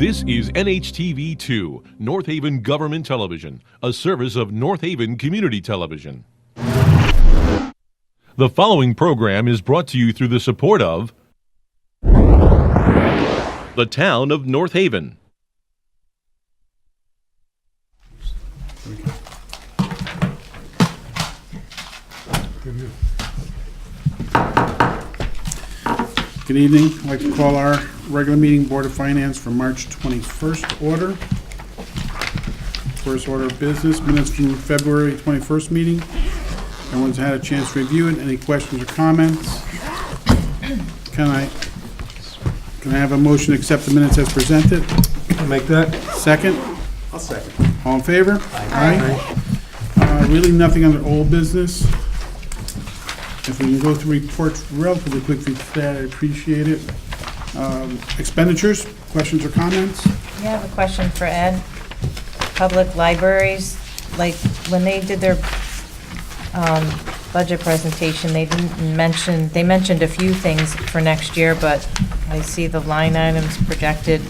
This is NHTV2, North Haven Government Television, a service of North Haven Community Television. The following program is brought to you through the support of the Town of North Haven. Good evening. I'd like to call our regular meeting Board of Finance for March 21st order. First order of business, minutes from February 21st meeting. Everyone's had a chance to review it. Any questions or comments? Can I have a motion to accept the minutes as presented? I'll make that. Second? I'll second. All in favor? Aye. Really nothing under old business. If we can go through reports relatively quickly, I'd appreciate it. Expenditures, questions or comments? Yeah, I have a question for Ed. Public libraries, like, when they did their budget presentation, they mentioned a few things for next year, but I see the line items projected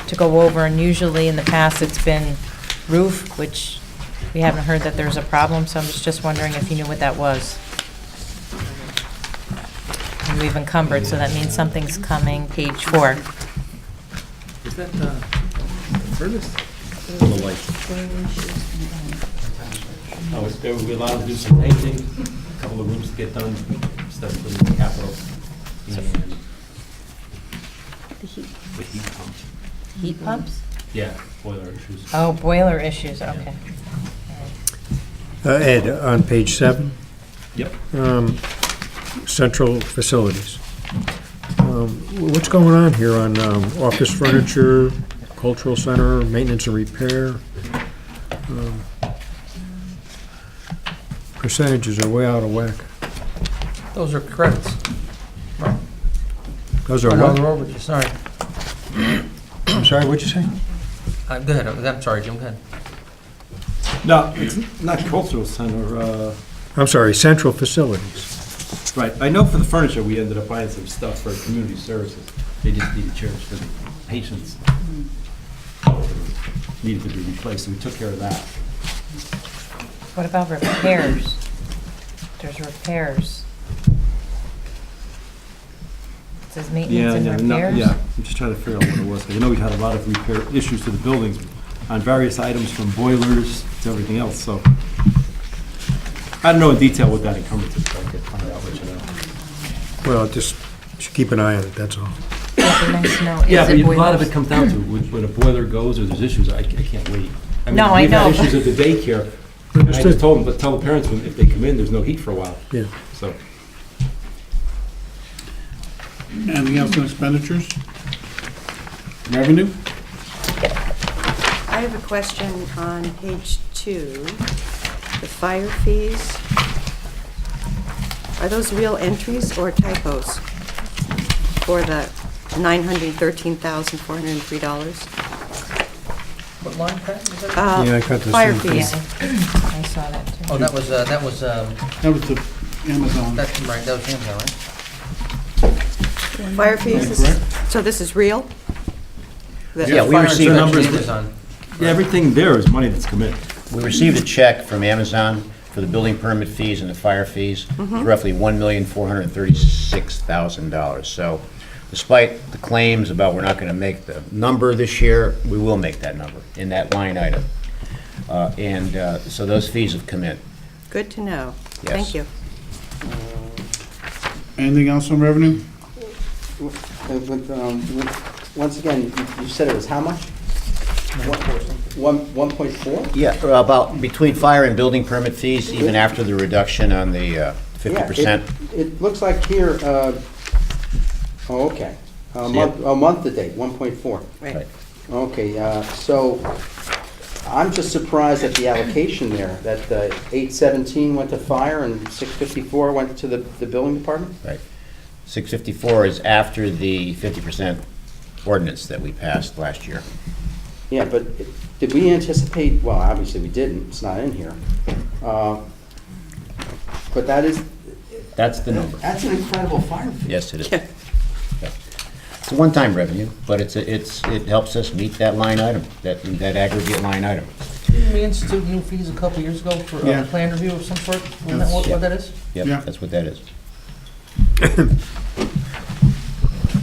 to go over, and usually in the past, it's been roof, which we haven't heard that there's a problem, so I'm just wondering if you knew what that was. And we've encumbered, so that means something's coming, page 4. Is that furnace? The light. Oh, it's good. We're allowed to do some painting, a couple of rooms to get done, stuff for the capital, and the heat pump. Heat pumps? Yeah, boiler issues. Oh, boiler issues, okay. Ed, on page 7, Yep. central facilities. What's going on here on office furniture, cultural center, maintenance and repair? Percentages are way out of whack. Those are credits. Those are Oh, no, what? they're overages, sorry. I'm sorry, what'd you say? Go ahead, I'm sorry, Jim, go ahead. No, it's not cultural center, I'm sorry, central facilities. right. I know for the furniture, we ended up buying some stuff for community services. They just needed chairs for the patients. Needed to be replaced, so we took care of that. What about repairs? There's repairs. It says maintenance and repairs? Yeah, I'm just trying to figure out what it was. I know we had a lot of repair issues to the buildings on various items, from boilers to everything else, so. I don't know in detail what that encumbrance is, but I could find out, let you know. Well, just keep an eye on it, that's all. That'd be nice to know. Yeah, Is it but a lot of boilers? it comes down to when a boiler goes or there's issues, I can't wait. I mean, No, I know. We've had issues at the daycare. I just told them, but tell the parents when, if they come in, there's no heat for a while, Yeah. so. Anything else on expenditures? Revenue? I have a question on page 2, the fire fees. Are those real entries or typos for the $913,403? What line, Pat? Was that? Yeah, I got the Fire same thing. fees. I saw that too. Oh, that was, That was the Amazon. that's right, that was Amazon, right? Fire fees, Is that so this is real? Yeah, we Fire received insurance, numbers- Amazon. Yeah, everything there is money that's come in. We received a check from Amazon for the building permit fees and the fire fees, roughly $1,436,000. So despite the claims about we're not going to make the number this year, we will make that number in that line item. So those fees have come in. Good to know. Yes. Thank you. Anything else on revenue? Once again, you said it was how much? 1.4? Yeah, about between fire and building permit fees, even after the reduction on the 50%. Yeah, it looks like here, okay. A See month to date, 1.4. Right. Okay, so I'm just surprised at the allocation there, that 817 went to fire and 654 went to the building department? Right. 654 is after the 50% ordinance that we passed last year. Yeah, but did we anticipate, well, obviously we didn't, it's not in here. But that is, That's the number. that's an incredible fire fee. Yes, it is. Yeah. Yeah. It's a one-time revenue, but it helps us meet that line item, that aggregate line item. Didn't we institute new fees a couple years ago for Yeah. a plan review of some sort? Isn't that what that is? Yeah. Yep, that's what that is.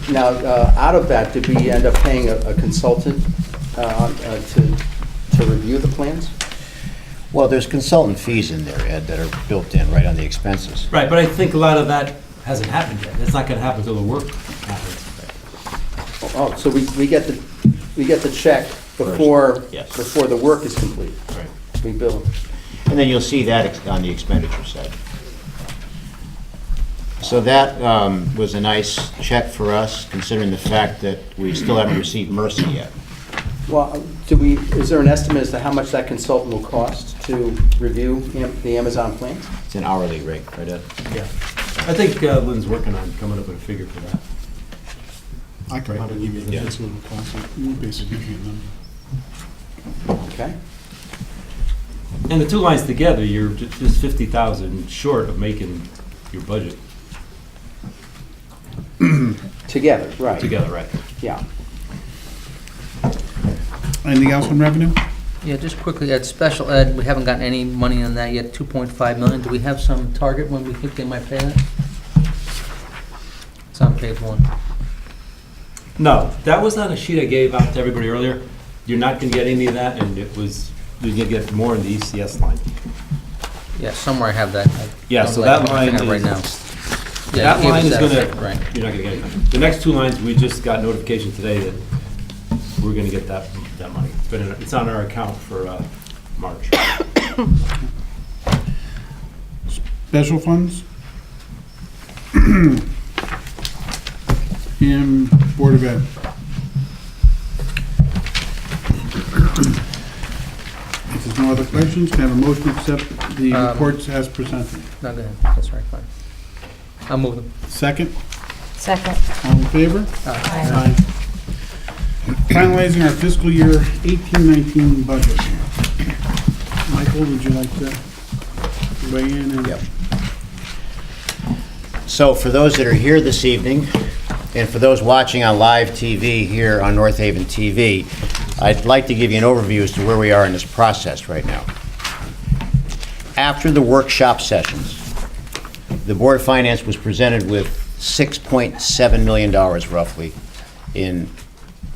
Now, out of that, did we end up paying a consultant to review the plans? Well, there's consultant fees in there, Ed, that are built in right on the expenses. Right, but I think a lot of that hasn't happened yet. It's not gonna happen until the work happens. Oh, so we get the check before, Yes. before the work is complete? Right. We bill. And then you'll see that on the expenditure side. So that was a nice check for us, considering the fact that we still haven't received Mercy yet. Well, is there an estimate as to how much that consultant will cost to review the Amazon plans? It's an hourly rate, right, Ed? Yeah. I think Lynn's working on coming up with a figure for that. I can probably give you the Yeah. fiscal cost, you basically give you a number. Okay. And the two lines together, you're just 50,000 short of making your budget Together, right. together, right? Yeah. Anything else on revenue? Yeah, just quickly, Ed, special ed, we haven't gotten any money on that yet, 2.5 million. Do we have some target when we think they might pay that? It's on page 1. No, that was on a sheet I gave out to everybody earlier. You're not gonna get any of that, and you're gonna get more in the ECS line. Yeah, somewhere I have that. I Yeah, don't so like- that I'm looking line at it right is- now. Yeah, That you gave line us is that gonna, effect, right. you're not gonna get anything. The next two lines, we just got notification today that we're gonna get that money. It's on our account for March. Special funds? And Board of Ed. If there's no other questions, can I have a motion to accept the reports as presented? No, go ahead, that's right, fine. I'll move them. Second, Second. all in favor? Aye. Finalizing our fiscal year 18-19 budget. Michael, would you like to weigh in? And- Yep. So for those that are here this evening, and for those watching on live TV here on North Haven TV, I'd like to give you an overview as to where we are in this process right now. After the workshop sessions, the Board of Finance was presented with $6.7 million roughly in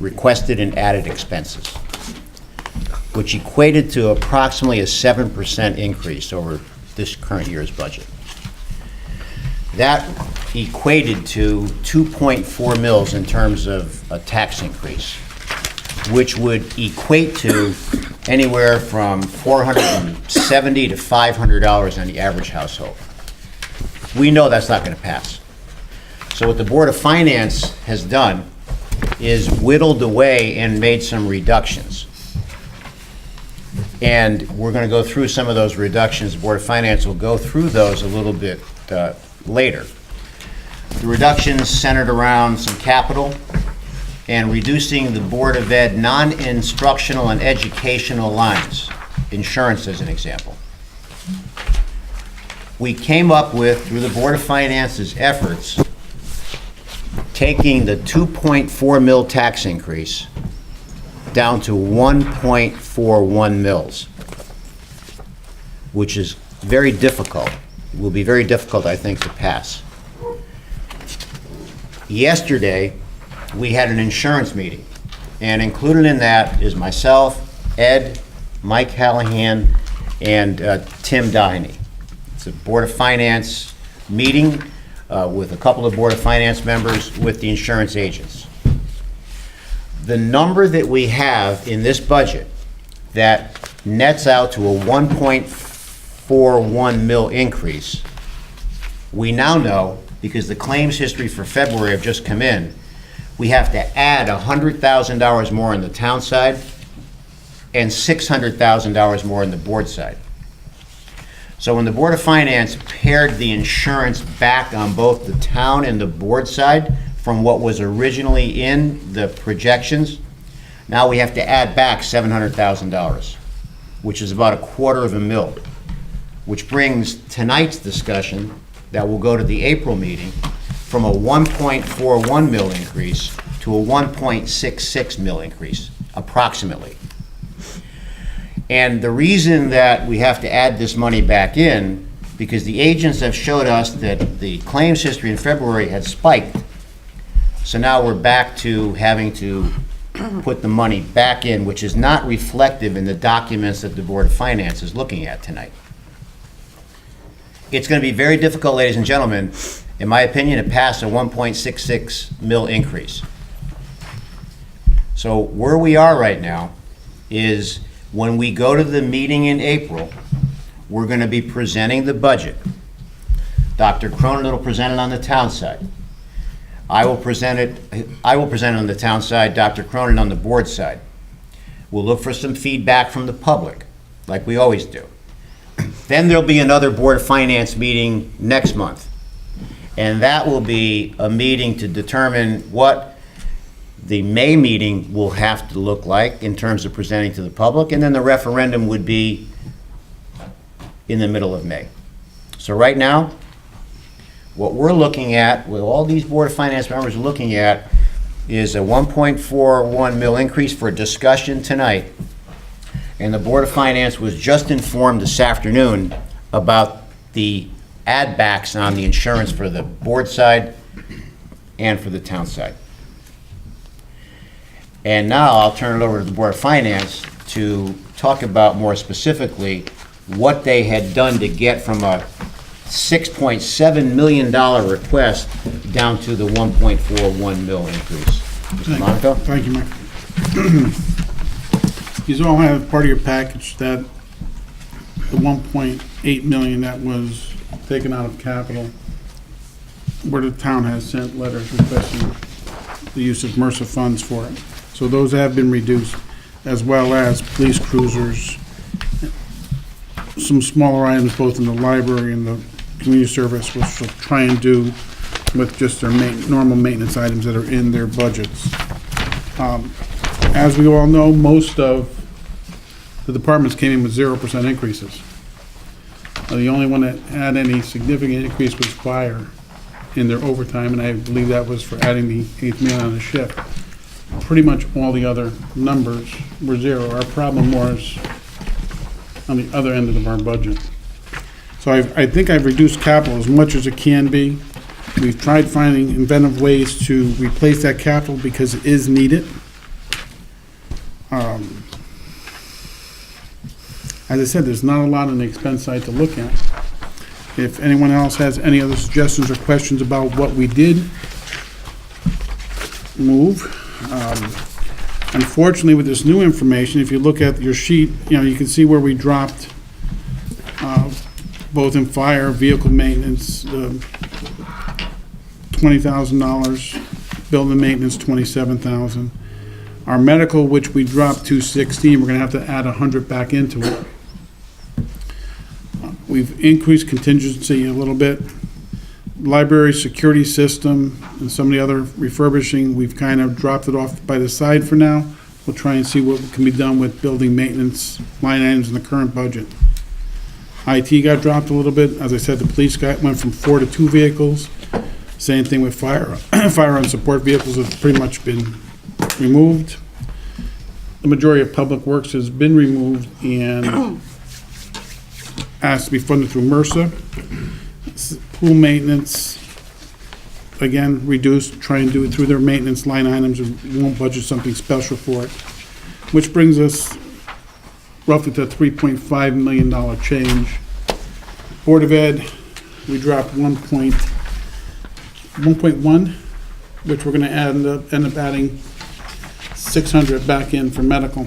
requested and added expenses, which equated to approximately a 7% increase over this current year's budget. That equated to 2.4 mils in terms of a tax increase, which would equate to anywhere from $470 to $500 on the average household. We know that's not going to pass. So what the Board of Finance has done is whittled away and made some reductions. And we're going to go through some of those reductions. The Board of Finance will go through those a little bit later. The reductions centered around some capital and reducing the Board of Ed non-instructional and educational lines, insurance as an example. We came up with, through the Board of Finance's efforts, taking the 2.4 mil tax increase down to 1.41 mils, which is very difficult. It will be very difficult, I think, to pass. Yesterday, we had an insurance meeting, and included in that is myself, Ed, Mike Hallahan, and Tim Doheny. It's a Board of Finance meeting with a couple of Board of Finance members with the insurance agents. The number that we have in this budget that nets out to a 1.41 mil increase, we now know, because the claims history for February have just come in, we have to add $100,000 more on the town side and $600,000 more on the board side. So when the Board of Finance pared the insurance back on both the town and the board side from what was originally in the projections, now we have to add back $700,000, which is about $250,000, which brings tonight's discussion that will go to the April meeting from a 1.41 mil increase to a 1.66 mil increase, approximately. And the reason that we have to add this money back in, because the agents have showed us that the claims history in February had spiked. So now we're back to having to put the money back in, which is not reflective in the documents that the Board of Finance is looking at tonight. It's going to be very difficult, ladies and gentlemen, in my opinion, to pass a 1.66 mil increase. So where we are right now is when we go to the meeting in April, we're going to be presenting the budget. Dr. Cronin will present it on the town side. I will present it on the town side, Dr. Cronin on the board side. We'll look for some feedback from the public, like we always do. Then there'll be another Board of Finance meeting next month. And that will be a meeting to determine what the May meeting will have to look like in terms of presenting to the public. And then the referendum would be in the middle of May. So right now, what we're looking at, what all these Board of Finance members are looking at, is a 1.41 mil increase for discussion tonight. And the Board of Finance was just informed this afternoon about the add backs on the insurance for the board side and for the town side. And now I'll turn it over to the Board of Finance to talk about more specifically what they had done to get from a $6.7 million request down to the 1.41 mil increase. Mr. Monaco? Thank you, Mike. You all have part of your package that the 1.8 million that was taken out of capital, where the town has sent letters requesting the use of MRSA funds for it. So those have been reduced, as well as police cruisers, some smaller items both in the library and the community service, which we'll try and do with just their normal maintenance items that are in their budgets. As we all know, most of the departments came in with 0% increases. The only one that had any significant increase was fire in their overtime, and I believe that was for adding the 8th man on the shift. Pretty much all the other numbers were zero. Our problem was on the other end of our budget. So I think I've reduced capital as much as it can be. We've tried finding inventive ways to replace that capital because it is needed. As I said, there's not a lot on the expense side to look at. If anyone else has any other suggestions or questions about what we did move, unfortunately with this new information, if you look at your sheet, you can see where we dropped both in fire, vehicle maintenance, $20,000, building maintenance, $27,000. Our medical, which we dropped to 16, we're gonna have to add 100 back into it. We've increased contingency a little bit. Library security system and some of the other refurbishing, we've kind of dropped it off by the side for now. We'll try and see what can be done with building maintenance line items in the current budget. IT got dropped a little bit. As I said, the police went from 4 to 2 vehicles. Same thing with fire. Fire and support vehicles have pretty much been removed. The majority of public works has been removed and asked to be funded through MRSA. Pool maintenance, again, reduced, try and do it through their maintenance line items, and won't budget something special for it. Which brings us roughly to a $3.5 million change. Board of Ed, we dropped 1.1, which we're gonna end up adding 600 back in for medical.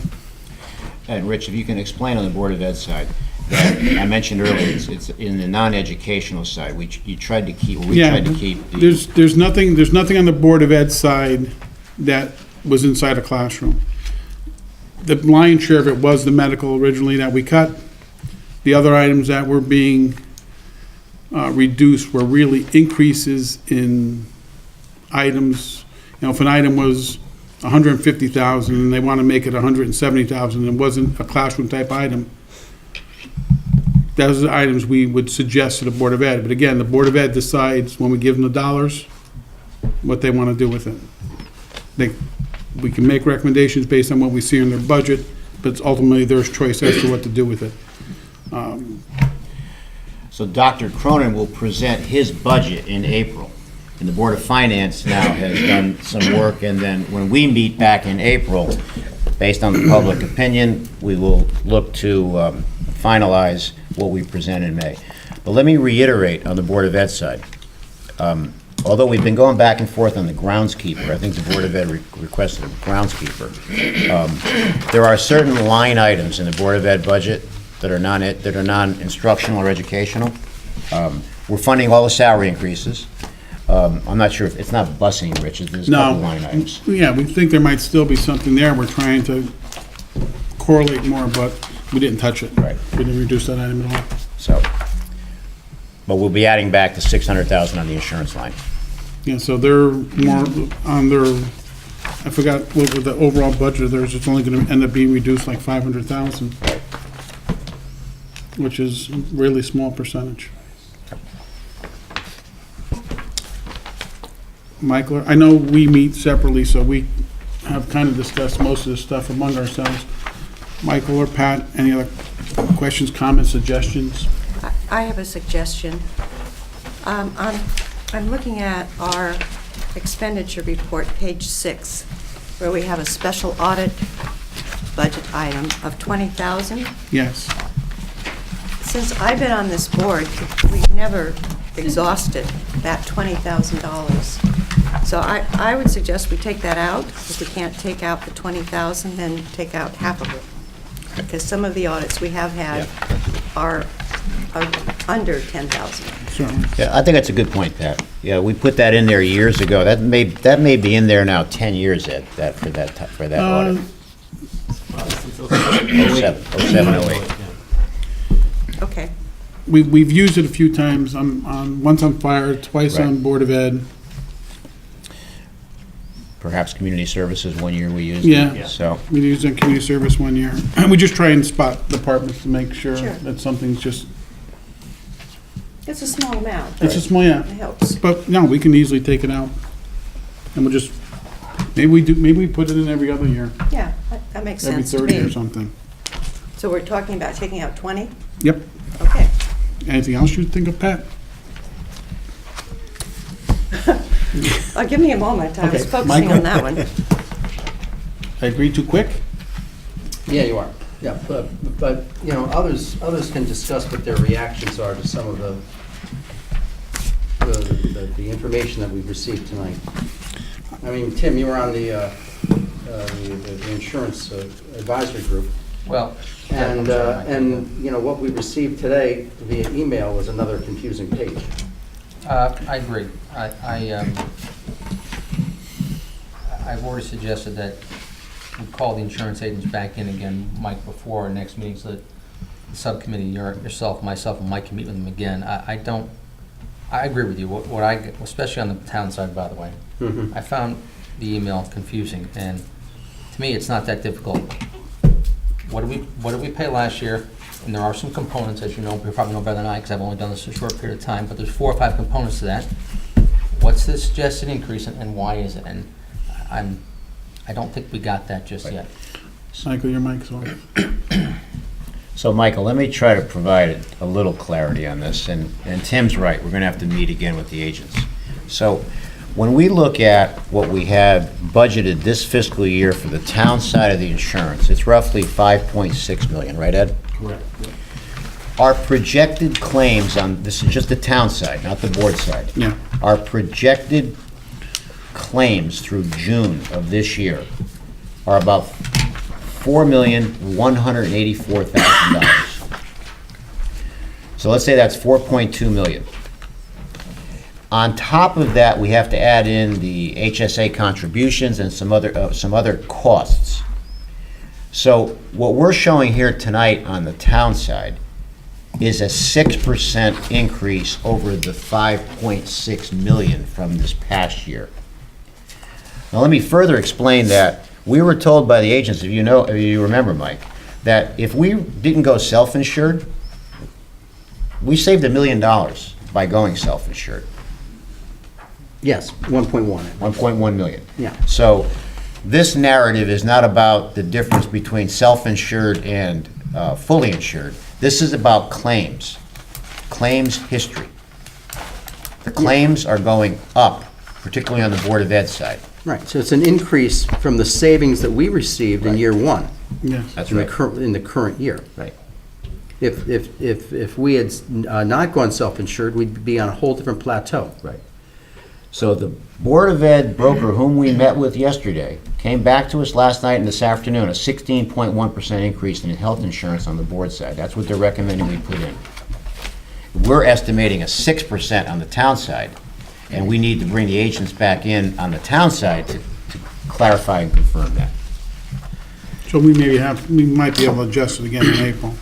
And Rich, if you can explain on the Board of Ed side, that I mentioned earlier, it's in the non-educational side, we tried to keep the... There's nothing on the Board of Ed side that was inside a classroom. The lion's share of it was the medical originally that we cut. The other items that were being reduced were really increases in items. If an item was $150,000 and they want to make it $170,000 and it wasn't a classroom type item, those are the items we would suggest to the Board of Ed. But again, the Board of Ed decides when we give them the dollars, what they want to do with it. we can make recommendations based on what we see in their budget, but it's ultimately their choice as to what to do with it. So Dr. Cronin will present his budget in April, and the Board of Finance now has done some work, and then when we meet back in April, based on the public opinion, we will look to finalize what we present in May. But let me reiterate on the Board of Ed side. Although we've been going back and forth on the groundskeeper, I think the Board of Ed requested a groundskeeper. There are certain line items in the Board of Ed budget that are non-instructional or educational. We're funding all the salary increases. I'm not sure if, it's not busing, Rich, there's a couple line items. Yeah, we think there might still be something there. We're trying to correlate more, but we didn't touch it. Right. We didn't reduce that item at all. So, but we'll be adding back the $600,000 on the insurance line. Yeah, so they're more on their, I forgot what was the overall budget of theirs, it's only gonna end up being reduced like 500,000. Which is a really small percentage. Michael, I know we meet separately, so we have kind of discussed most of this stuff among ourselves. Michael or Pat, any other questions, comments, suggestions? I have a suggestion. I'm looking at our expenditure report, page 6, where we have a special audit budget item of $20,000. Yes. Since I've been on this board, we've never exhausted that $20,000. So I would suggest we take that out. If we can't take out the $20,000, then take out half of it. Because some of the audits we have had are under $10,000. Certainly. Yeah, I think that's a good point, Pat. Yeah, we put that in there years ago. That may be in there now 10 years, Ed, for that audit. 07, 08. Okay. We've used it a few times, once on fire, twice on Right. Board of Ed. Perhaps community services, one year we used it. Yeah. So, We used it in community service one year. We just try and spot departments to make sure Sure. that something's just, It's a small amount. it's a small, yeah. It helps. But no, we can easily take it out. And we'll just, maybe we put it in every other year, Yeah, that makes every sense to 30 or me. something. So we're talking about taking out 20? Yep. Okay. Anything else you think of, Pat? Give me a moment. I was Okay, focusing Michael? on that one. I agreed too quick? Yeah, you are. Yeah, but, you know, others can discuss what their reactions are to some of the information that we've received tonight. I mean, Tim, you were on the insurance advisory group, Well, and, you know, what we received today via email was another confusing page. I agree. I've already suggested that we call the insurance agents back in again, Mike, before our next meeting, so that the subcommittee, yourself, myself, and Mike can meet with them again. I agree with you. What I, especially on the town side, by the way, I found the email confusing, and to me, it's not that difficult. What did we pay last year? And there are some components, as you know, you probably know better than I, because I've only done this a short period of time, but there's 4 or 5 components to that. What's the suggested increase and why is it? And I don't think we got that just yet. Michael, your mic's on. So Michael, let me try to provide a little clarity on this, and Tim's right, we're gonna have to meet again with the agents. So, when we look at what we had budgeted this fiscal year for the town side of the insurance, it's roughly 5.6 million, right, Ed? Correct. Our projected claims on, this is just the town side, not the board side. Yeah. Our projected claims through June of this year are about $4,184,000. So let's say that's 4.2 million. On top of that, we have to add in the HSA contributions and some other costs. So what we're showing here tonight on the town side is a 6% increase over the 5.6 million from this past year. Now, let me further explain that. We were told by the agents, if you remember, Mike, that if we didn't go self-insured, we saved $1 million by going self-insured. Yes, 1.1. 1.1 million. Yeah. So this narrative is not about the difference between self-insured and fully insured. This is about claims history. The claims are going up, particularly on the Board of Ed side. Right, so it's an increase from the savings that we received in year one. Yes. That's in the right. in the current year. Right. If we had not gone self-insured, we'd be on a whole different plateau. Right. So the Board of Ed broker whom we met with yesterday came back to us last night and this afternoon, a 16.1% increase in health insurance on the board side. That's what they're recommending we put in. We're estimating a 6% on the town side, and we need to bring the agents back in on the town side to clarify and confirm that. So we might be able to adjust it again in April,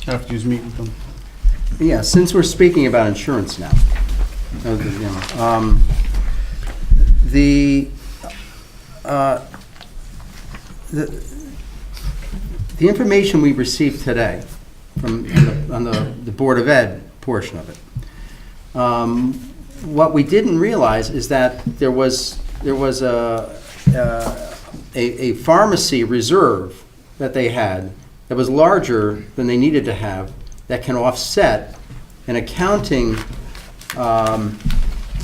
after you meet with them. Yeah, since we're speaking about insurance now, the information we received today from, on the Board of Ed portion of it, what we didn't realize is that there was a pharmacy reserve that they had that was larger than they needed to have, that can offset an accounting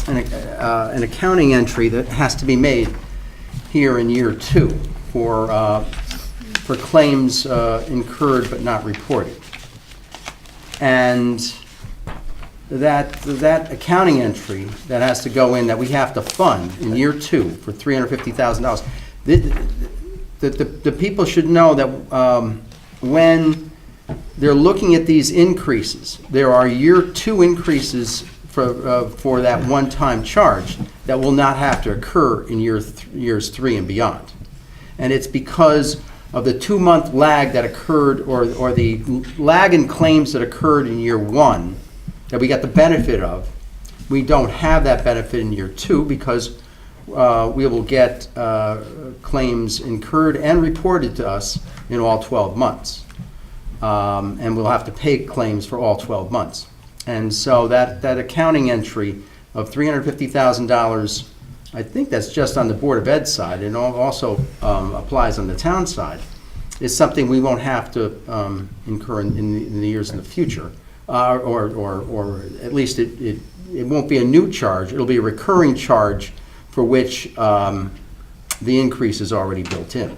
an accounting entry that has to be made here in year two for claims incurred but not reported. And that accounting entry that has to go in, that we have to fund in year two for $350,000, the people should know that when they're looking at these increases, there are year two increases for that one-time charge that will not have to occur in years three and beyond. And it's because of the 2-month lag that occurred, or the lag in claims that occurred in year one that we got the benefit of. We don't have that benefit in year two because we will get claims incurred and reported to us in all 12 months. And we'll have to pay claims for all 12 months. And so that accounting entry of $350,000, I think that's just on the Board of Ed side, and also applies on the town side, is something we won't have to incur in the years in the future. Or at least it won't be a new charge, it'll be a recurring charge for which the increase is already built in.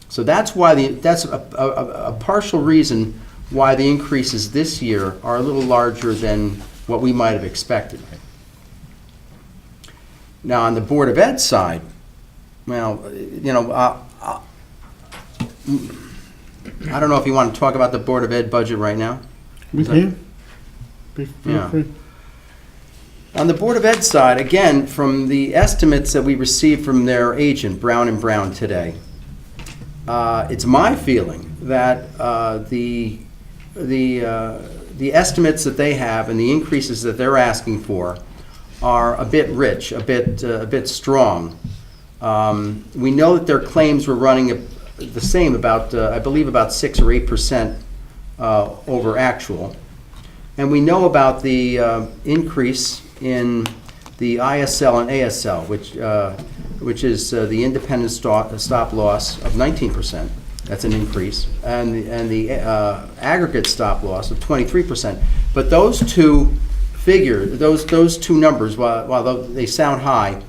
So that's why that's a partial reason why the increases this year are a little larger than what we might have expected. Now, on the Board of Ed side, well, you know, I don't know if you want to talk about the Board of Ed budget right now. We can. Feel Yeah. free. On the Board of Ed side, again, from the estimates that we received from their agent, Brown & Brown, today, it's my feeling that the estimates that they have and the increases that they're asking for are a bit rich, a bit strong. We know that their claims were running the same, about I believe about 6 or 8% over actual, and we know about the increase in the ISL and ASL, which is the independent stop loss of 19%. That's an increase, and the aggregate stop loss of 23%. But those two figures, those two numbers, while they sound high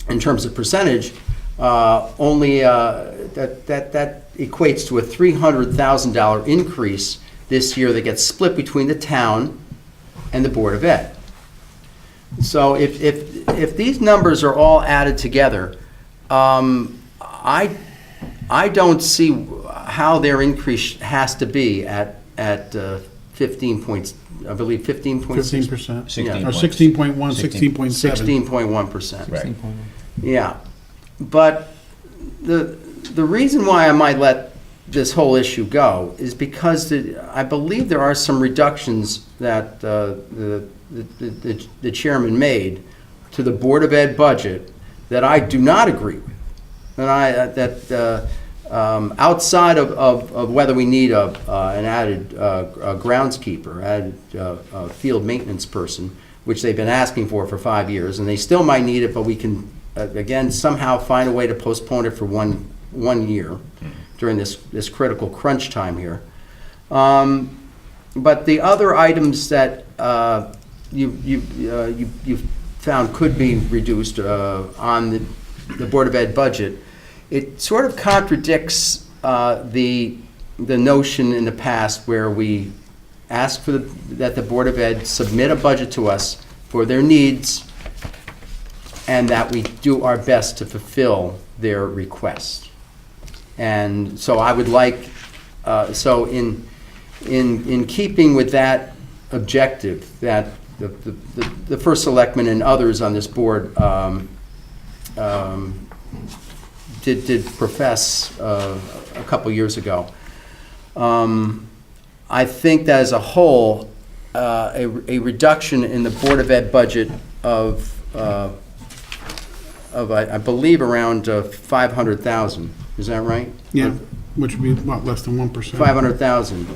in terms of percentage, only that equates to a $300,000 increase this year that gets split between the town and the Board of Ed. So if these numbers are all added together, I don't see how their increase has to be at 15 points, I believe 15.6. 15%. Yeah. Or 16.1, 16.7. 16.1%. Right. Yeah, but the reason why I might let this whole issue go is because I believe there are some reductions that the chairman made to the Board of Ed budget that I do not agree with. And outside of whether we need an added groundskeeper, added field maintenance person, which they've been asking for 5 years, and they still might need it, but we can again, somehow find a way to postpone it for one year during this critical crunch time here. But the other items that you found could be reduced on the Board of Ed budget, it sort of contradicts the notion in the past where we ask that the Board of Ed submit a budget to us for their needs, and that we do our best to fulfill their requests. And so I would like, so in keeping with that objective, that the first selectman and others on this board did profess a couple years ago, I think that as a whole, a reduction in the Board of Ed budget of I believe around 500,000. Is that right? Yeah, which would be about less than 1%. 500,000.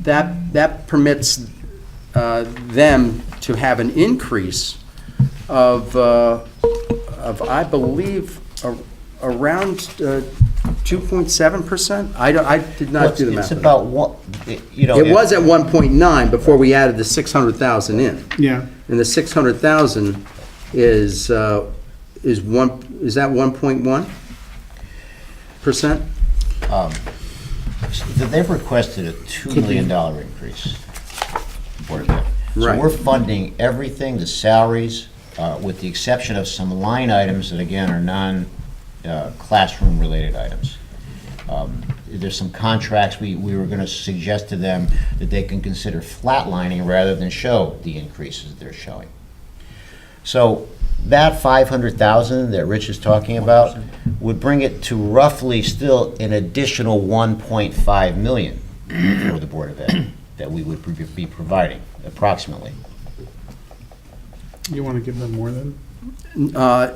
That permits them to have an increase of I believe around 2.7%. I did not do the math. It's about what, you know. It was at 1.9 before we added the 600,000 in. Yeah, And the 600,000 is that 1.1%? They've requested a $2 million increase. Board of Ed. So Right. we're funding everything, the salaries, with the exception of some line items that, again, are non-classroom related items. There's some contracts we were going to suggest to them that they can consider flatlining rather than show the increases they're showing. So that 500,000 that Rich is talking about would bring it to roughly still an additional 1.5 million for the Board of Ed that we would be providing, approximately. you want to give them more than? No.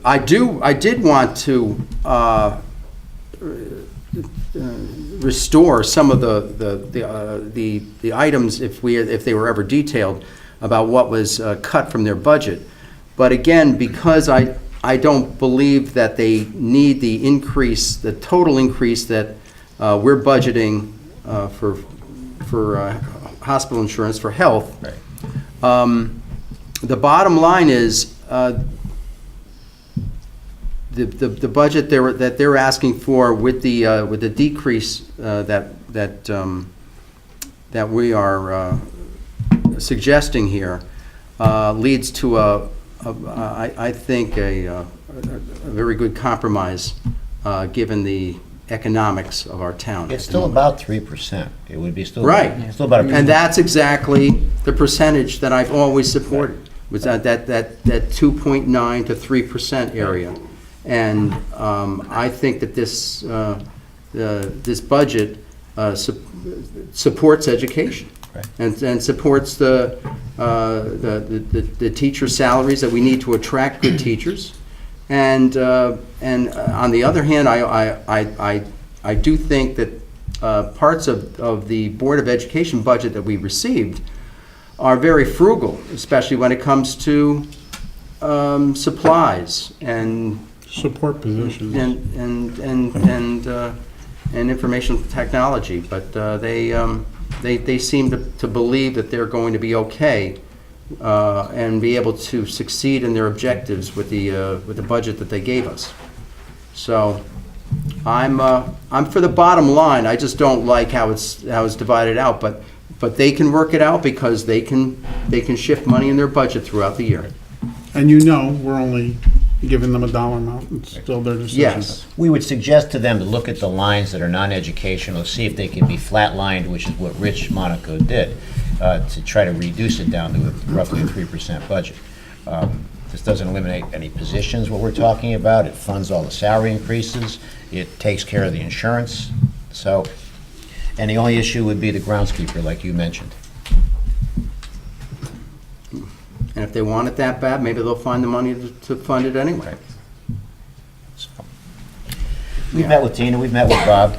I did want to restore some of the items if they were ever detailed about what was cut from their budget. But again, because I don't believe that they need the increase, the total increase that we're budgeting for hospital insurance for health. Right. The bottom line is the budget that they're asking for with the decrease that we are suggesting here leads to I think a very good compromise given the economics of our town. It's still about 3%. It would be still. Right. Still about a. And that's exactly the percentage that I've always supported, was that 2.9 to 3% area. And I think that this budget supports education. Right. And supports the teacher salaries that we need to attract good teachers. And on the other hand, I do think that parts of the Board of Education budget that we received are very frugal, especially when it comes to supplies and Support positions. and information technology. But they seem to believe that they're going to be okay and be able to succeed in their objectives with the budget that they gave us. So I'm for the bottom line. I just don't like how it's divided out, but they can work it out because they can shift money in their budget throughout the year. And you know, we're only giving them a dollar amount. It's still their decision. Yes. We would suggest to them to look at the lines that are non-educational, see if they can be flatlined, which is what Rich Monaco did, to try to reduce it down to roughly a 3% budget. This doesn't eliminate any positions, what we're talking about. It funds all the salary increases. It takes care of the insurance. So, and the only issue would be the groundskeeper, like you mentioned. And if they want it that bad, maybe they'll find the money to fund it anyway. So, we've met with Tina, we've met with Bob,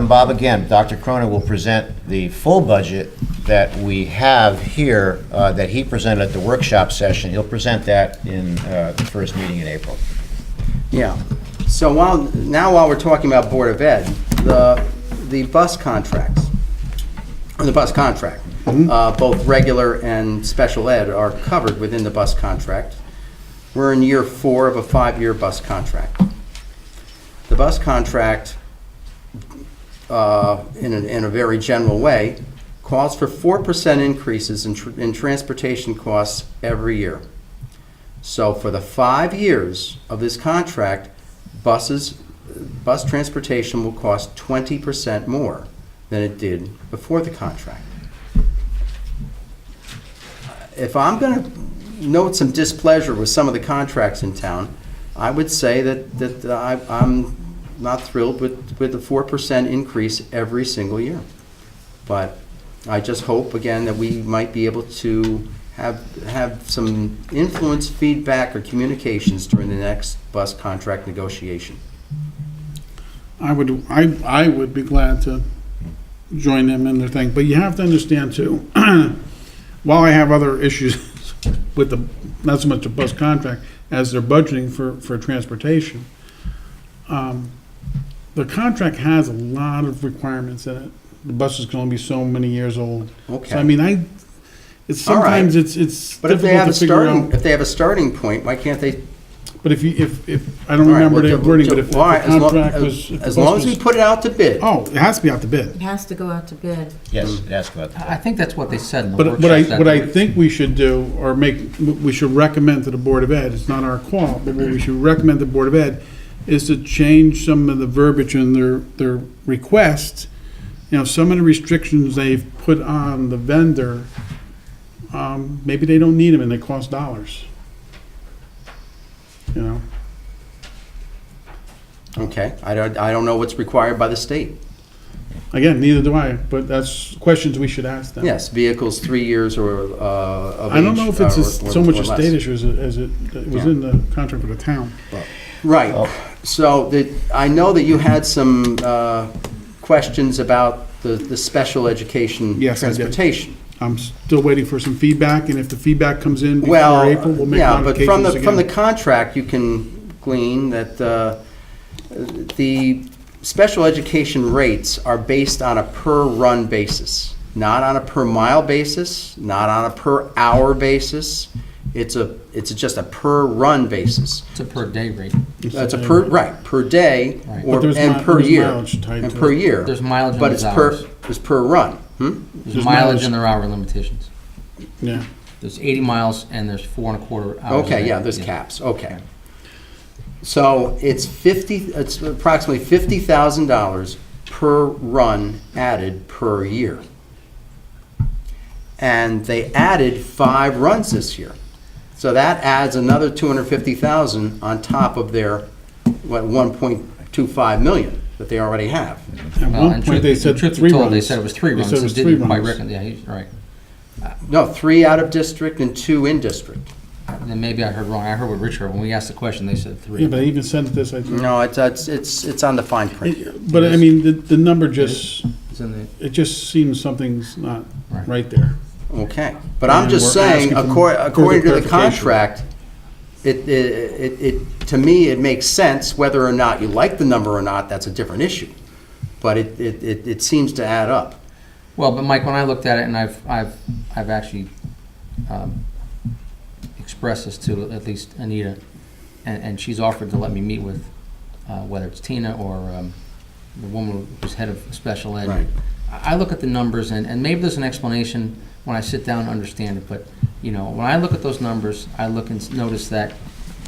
Bob, again, Dr. Cronin will present the full budget that we have here that he presented at the workshop session. He'll present that in the first meeting in April. Yeah. So while we're talking about Board of Ed, the bus contracts, or the bus contract, both regular and special ed are covered within the bus contract. We're in year 4 of a 5-year bus contract. The bus contract, in a very general way, calls for 4% increases in transportation costs every year. So for the 5 years of this contract, bus transportation will cost 20% more than it did before the contract. If I'm going to note some displeasure with some of the contracts in town, I would say that I'm not thrilled with the 4% increase every single year. But I just hope, again, that we might be able to have some influence, feedback, or communications during the next bus contract negotiation. I would be glad to join them in their thing, but you have to understand too, while I have other issues with not so much the bus contract as their budgeting for transportation, the contract has a lot of requirements in it. The buses can only be so many years old. Okay. So I mean, All right. sometimes it's But if they difficult have to figure out. if they have a starting point, why can't they? But if I don't remember the wording, but if the All right, contract was. if the as bus long as we was- put it out to bid. Oh, it has to be out to bid. It has to go out to bid. Yes, ask about that. I think that's what they said in the But workshop. what I think we should do, or we should recommend to the Board of Ed, it's not our call, but what we should recommend to the Board of Ed is to change some of the verbiage in their request. You know, some of the restrictions they've put on the vendor, maybe they don't need them and they cost dollars. You know? Okay, I don't know what's required by the state. Again, neither do I, but that's questions we should ask them. Yes, vehicles 3 years or of I don't age, know if it's or so much a less. state issue as it was Yeah. in the contract with the town. Right. So I know that you had some questions about the special education Yes, I did. transportation. I'm still waiting for some feedback, and if the feedback comes in before Well, April, we'll make yeah, but modifications again. from the contract, you can glean that the special education rates are based on a per-run basis, not on a per-mile basis, not on a per-hour basis. It's just a per-run basis. It's a per day rate. It's a per day, Right. or, But there's and per there's year. mileage tied And to per it. year. There's mileage But and it's there's per, hours. it's per run. There's There's mileage mileage. and there are hour limitations. Yeah. There's 80 miles and there's 4.25 hours. Okay, a day. yeah, there's caps, okay. So it's approximately $50,000 per run added per year. And they added 5 runs this year. So that adds another $250,000 on top of their, $1.25 million that they already have. At Well, one and point, they said truth be 3 told, runs. They said it was 3 They runs. said it so was it 3 didn't quite runs. reckon, yeah, he's right. No, 3 out of district and 2 in district. Then maybe I heard wrong. I heard what Rich heard. When we asked the question, they said 3. Yeah, but I even sent this, I think. No, it's on the fine print here. But I mean, the number just, It's in the, it just seems something's not Right. right there. Okay, but I'm just And we're saying, asking for according to further the clarification. contract, to me, it makes sense. Whether or not you like the number or not, that's a different issue. But it seems to add up. well, but Mike, when I looked at it, and I've actually expressed this to at least Anita, and she's offered to let me meet with, whether it's Tina or the woman who's head of special ed. Right. I look at the numbers, and maybe there's an explanation when I sit down and understand it, but, you know, when I look at those numbers, I look and notice that,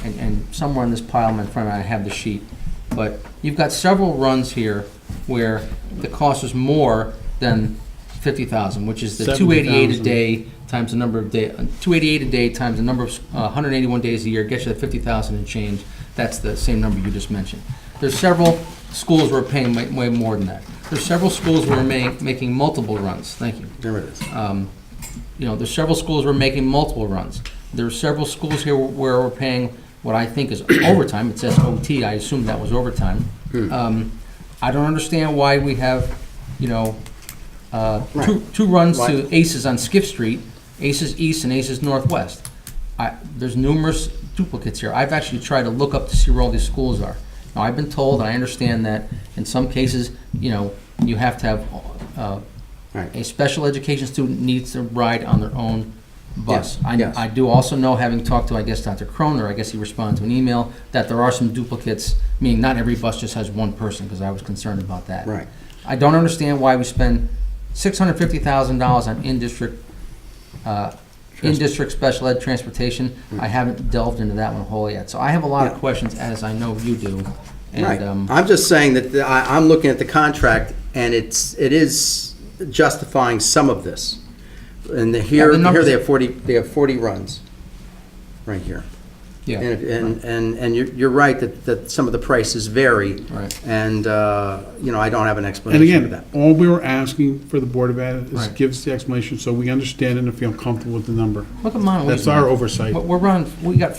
and somewhere in this pile in front of me, I have the sheet, but you've got several runs here where the cost is more than 50,000, which is the 288 a 70,000. day times the number of day, 288 a day times the number of 181 days a year, gets you to 50,000 and change. That's the same number you just mentioned. There's several schools who are paying way more than that. There's several schools who are making multiple runs. Thank you. There it is. You know, there's several schools who are making multiple runs. There are several schools here where we're paying what I think is overtime. It says OT, I assume that was overtime. I don't understand why we have, you know, two runs Right. to Aces on Skiff Street, Aces East and Aces Northwest. There's numerous duplicates here. I've actually tried to look up to see where all these schools are. Now, I've been told, and I understand that in some cases, you have to have, Right. a special education student needs to ride on their own bus. Yes, yes. I do also know, having talked to, I guess, Dr. Croner, I guess he responded to an email, that there are some duplicates, meaning not every bus just has one person, because I was concerned about that. Right. I don't understand why we spend $650,000 on in-district special ed transportation. I haven't delved into that one whole yet. So I have a lot of Yeah. questions, as I know you do. Right. And, I'm just saying that I'm looking at the contract, and it is justifying some of this. And here the numbers- they have 40 runs, right here. yeah, And you're right that some of the prices vary. Right. And, I don't have an And explanation for again, that. all we were asking for the Board of Ed is Right. give us the explanation so we understand it and feel comfortable with the number. look at Monowese. That's our oversight. We're running, we got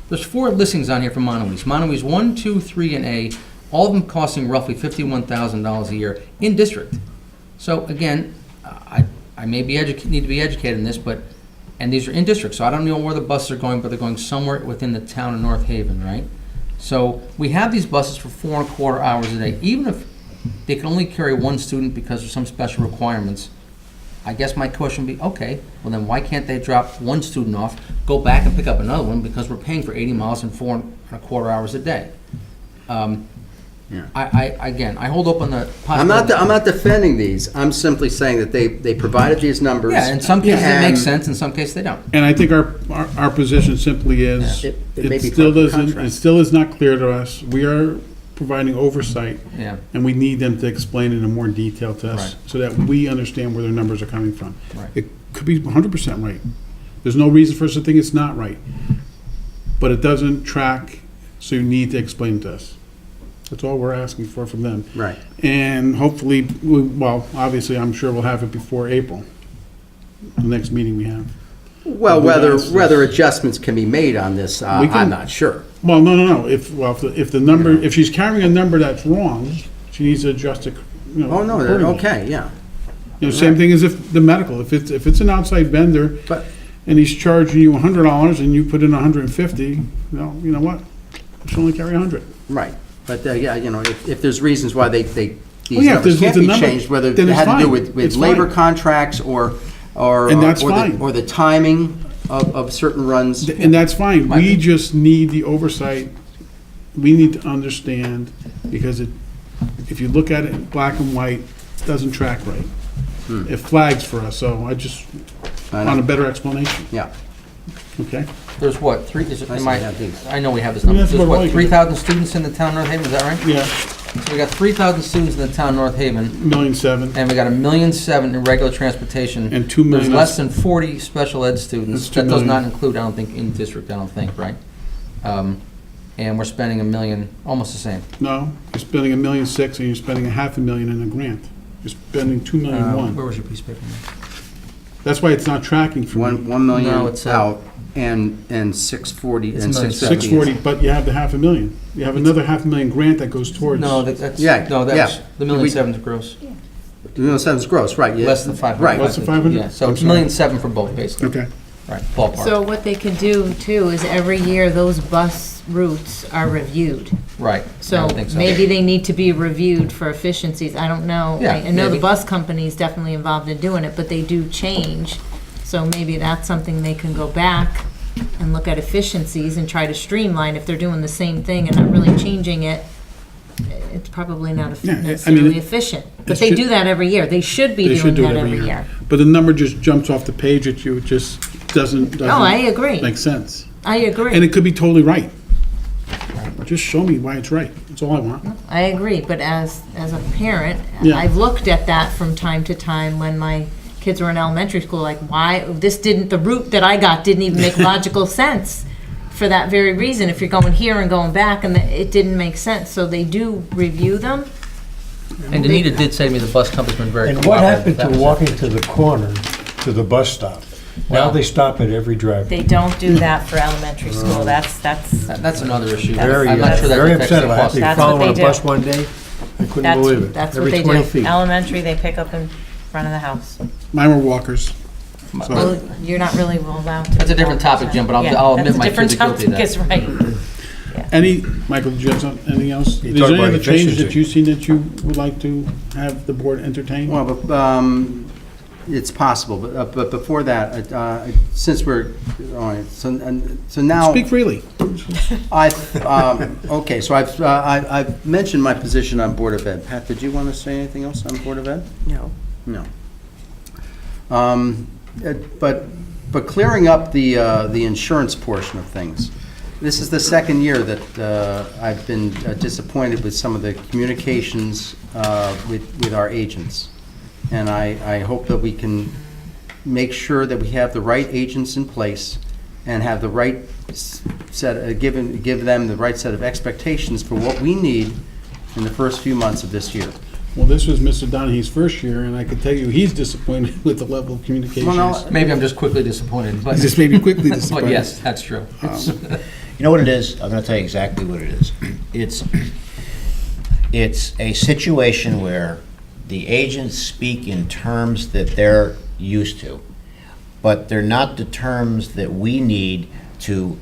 there's four listings on here for Monowese. Monowese 1, 2, 3, and A, all of them costing roughly $51,000 a year in district. So again, I may be need to be educated in this, and these are in district, so I don't know where the buses are going, but they're going somewhere within the town of North Haven, right? So we have these buses for 4.25 hours a day. Even if they can only carry one student because of some special requirements, I guess my question would be, okay, well then why can't they drop one student off, go back and pick up another one, because we're paying for 80 miles and 4.25 hours a day? Yeah. Again, I hold up on the I'm possibility. not defending these. I'm simply saying that they provided these numbers. Yeah, in some cases it makes and- sense, in some cases they don't. And I think our position simply is, Yeah. It may it be still part of the doesn't, contract. it still is not clear to us. We are providing oversight, Yeah, and we need them to explain it in more detail to us, Right. so that we understand where their numbers are coming from. Right. It could be 100% right. There's no reason for us to think it's not right. But it doesn't track, so you need to explain it to us. That's all we're asking for from them. Right. And hopefully, well, obviously, I'm sure we'll have it before April, the next meeting we have. Well, We've asked whether this. adjustments can be made on this, We I'm can- not sure. Well, no. If the number, if she's carrying a number that's wrong, she needs to adjust it, Oh, no, accordingly. okay, yeah. Same thing as if the medical, if it's an outside vendor, But, and he's charging you $100 and you put in 150, you know what? You should only carry 100. right, but, yeah, if there's reasons why these Well, yeah, if numbers there's can't a be number, changed, whether then it it's had to do fine. with It's labor fine. contracts or And that's or the- fine. or the timing of certain runs. And that's fine. Might We be. just need the oversight. We need to understand, because if you look at it in black and white, it doesn't track right. It flags for us, so I just I know. want a better explanation, Yeah, okay? there's what, three, is it, I see, yeah, these. I know we have this I mean, number, that's there's about what, right. 3,000 students in the town of North Haven, is that right? Yeah, So we got 3,000 students in the town of North Haven, 1,700,000. and we got 1,700,000 in regular transportation. And 2 million There's less than 40 special ed students. That's 2 That does million. not include, I don't think, in district, I don't think, right? And we're spending $1 million, almost the same. No, you're spending 1,600,000 and you're spending $500,000 in a grant. You're spending 2,000,001. Where was your piece of paper? That's why it's not tracking for me. 1 million No, it's, out and 640 It's and 1,700,000. 650. 640, but you have the $500,000. You have another $500,000 grant that goes towards. No, that's, Yeah, no, that's, yeah. the 1,700,000 is gross. 1,700,000 is gross, right. yeah. Less than 500. Right. Less than 500? Yeah, so I'm it's sorry. 1,700,000 for both, basically. Okay. Right, ballpark. So what they can do too is every year those bus routes are reviewed. Right. I So would think so. maybe they need to be reviewed for efficiencies. I don't know. Yeah, I know the maybe. bus company is definitely involved in doing it, but they do change. So maybe that's something they can go back and look at efficiencies and try to streamline. If they're doing the same thing and not really changing it, it's probably not Yeah, I mean, necessarily efficient. But it they should- do that every year. They should be They should doing do it that every year. But the number just jumps off the page at you. It just doesn't Oh, I agree. make sense. I And agree. it could be totally right. Just show me why it's right. That's all I want. I agree, but as a parent, Yeah. I've looked at that from time to time when my kids were in elementary school, like, why, the route that I got didn't even make logical sense for that very reason. If you're going here and going back, and it didn't make sense, so they do review them. And Anita did say to me the bus company's been very And cooperative. what happened That to was it. walking to the corner to the bus stop? Now Well- they stop at every drive. They don't do that for elementary school. That's That's another issue. That's- Very, I'm not sure that very affects upset the about cost. it. That's what Following they a do. bus one day, I couldn't believe it. That's what Every they 20 do. feet. Elementary, they pick up in front of the house. Mine were walkers. So, Well, you're not really allowed to. That's a different topic, Jim, but I'll Yeah, admit my kids are guilty of that. That's a different topic, is right. any, Michael, did you have anything else? You Is there talked any about other changes that efficiency. you've seen that you would like to have the board entertain? Well, but, it's possible, but before that, since we're, all right, so now. Speak freely. Okay, so I've mentioned my position on Board of Ed. Pat, did you want to say anything else on Board of Ed? No. No. But clearing up the insurance portion of things, this is the second year that I've been disappointed with some of the communications with our agents. And I hope that we can make sure that we have the right agents in place and have the right set, give them the right set of expectations for what we need in the first few months of this year. Well, this was Mr. Donahue first year, and I can tell you, he's disappointed with the level of communications. Well, no, Maybe I'm just quickly disappointed, but, Just maybe quickly disappointed. but yes, that's true. You know what it is? I'm going to tell you exactly what it is. It's a situation where the agents speak in terms that they're used to, but they're not the terms that we need to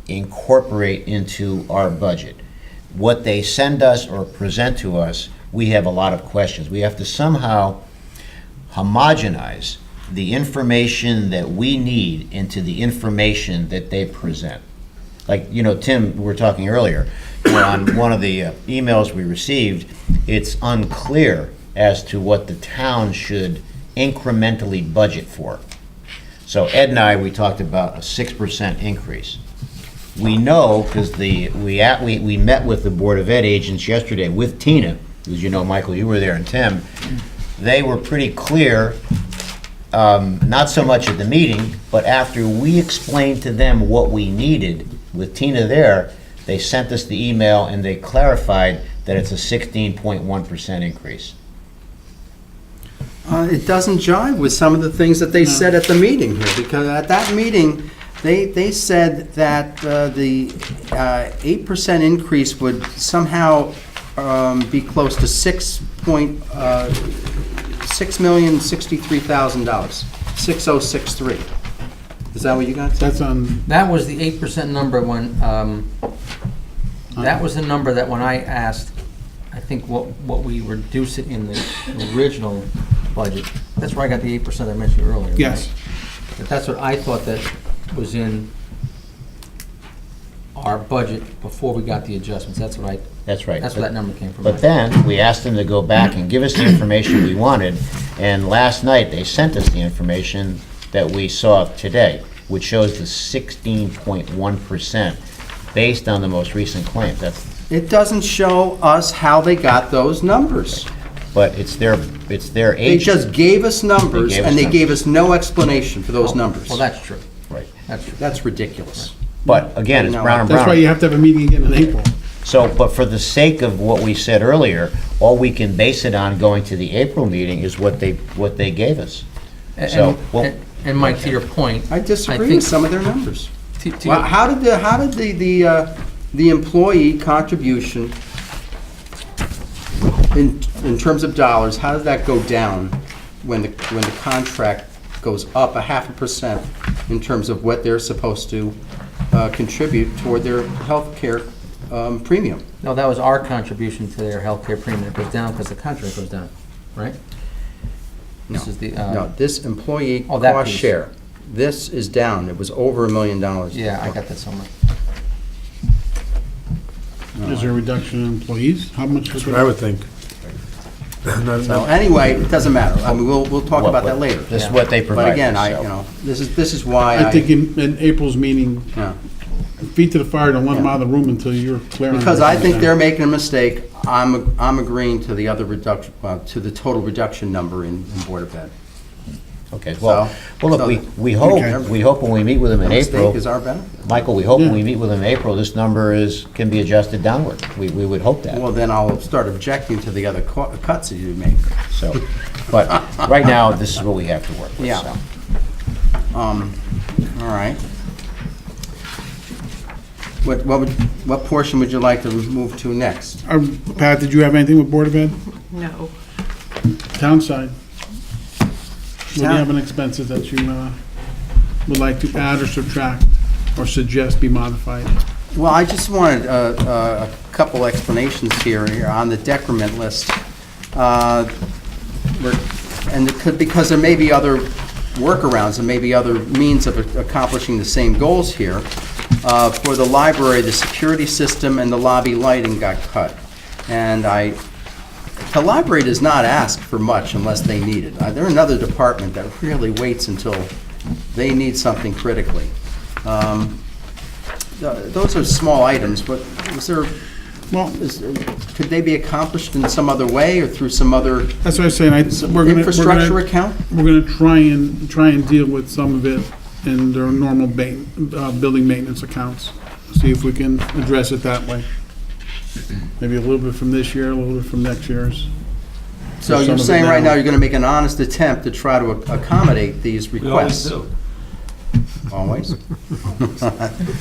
incorporate into our budget. What they send us or present to us, we have a lot of questions. We have to somehow homogenize the information that we need into the information that they present. Like, Tim, we were talking earlier, on one of the emails we received, it's unclear as to what the town should incrementally budget for. So Ed and I, we talked about a 6% increase. We know, because we met with the Board of Ed agents yesterday with Tina, as you know, Michael, you were there, and Tim. They were pretty clear, not so much at the meeting, but after we explained to them what we needed with Tina there, they sent us the email and they clarified that it's a 16.1% increase. It doesn't jive with some of the things that they said at the meeting here, because at that meeting, they said that the 8% increase would somehow be close to $6,063,000, 6063. Is that what you got? That's on, That was the 8% number when, that was the number that when I asked, I think what we reduced it in the original budget, that's where I got the 8% I mentioned earlier. right? yes. But that's what I thought that was in our budget before we got the adjustments. That's what That's right. that's where that number came from. But then, we asked them to go back and give us the information we wanted, and last night, they sent us the information that we saw today, which shows the 16.1% based on the most recent claim. It doesn't show us how they got those numbers. But it's their They agent. just gave us numbers, They gave us and they numbers. gave us no explanation for those numbers. Well, that's true. Right. That's true. That's ridiculous. But again, it's No, Brown and That's why you Brown. have to have a meeting again in April. So, but for the sake of what we said earlier, all we can base it on going to the April meeting is what they gave us. And- So, well- And Mike, to your point. I disagree think- with some of their numbers. to- to- Well, how did the employee contribution in terms of dollars, how does that go down when the contract goes up 0.5% in terms of what they're supposed to contribute toward their health care premium? No, that was our contribution to their healthcare premium. It goes down because the contract goes down, right? No, This is the, no, this employee Oh, that cost piece. share, this is down, it was over $1 million. yeah, I got that somewhere. Is there a reduction in employees? How much? That's what I would think. So anyway, it doesn't matter, I mean, we'll talk about that later. This is what they But provided. again, so. this is why I think in April's meeting, yeah. feet to the fire, don't let them out of the room until you're clear on. Because I think everything. they're making a mistake, I'm agreeing to the other reduction, to the total reduction number in Board of Ed. Okay, well, look, so- we Okay. hope when we meet with them in The mistake April, is our benefit. Michael, we hope when Yeah. we meet with them in April, this number can be adjusted downward. We would hope that. Well, then I'll start objecting to the other cuts that you make. So, but right now, this is what we have to work with, Yeah. so. All right. What portion would you like to move to next? Pat, did you have anything with Board of Ed? No. Town side? What do you have in expenses that you would like to add or subtract or suggest be modified? Well, I just wanted a couple explanations here on the decrement list. And it could, because there may be other workarounds and maybe other means of accomplishing the same goals here. For the library, the security system and the lobby lighting got cut. And the library does not ask for much unless they need it. They're another department that really waits until they need something critically. Those are small items, but is there, Well, could they be accomplished in some other way or through some other that's what I was saying, infrastructure account? we're gonna try and deal with some of it in their normal building maintenance accounts. See if we can address it that way. Maybe a little bit from this year, a little bit from next year's. So some you're of it saying right now. now you're going to make an honest attempt to try to accommodate these We always requests? do. Always?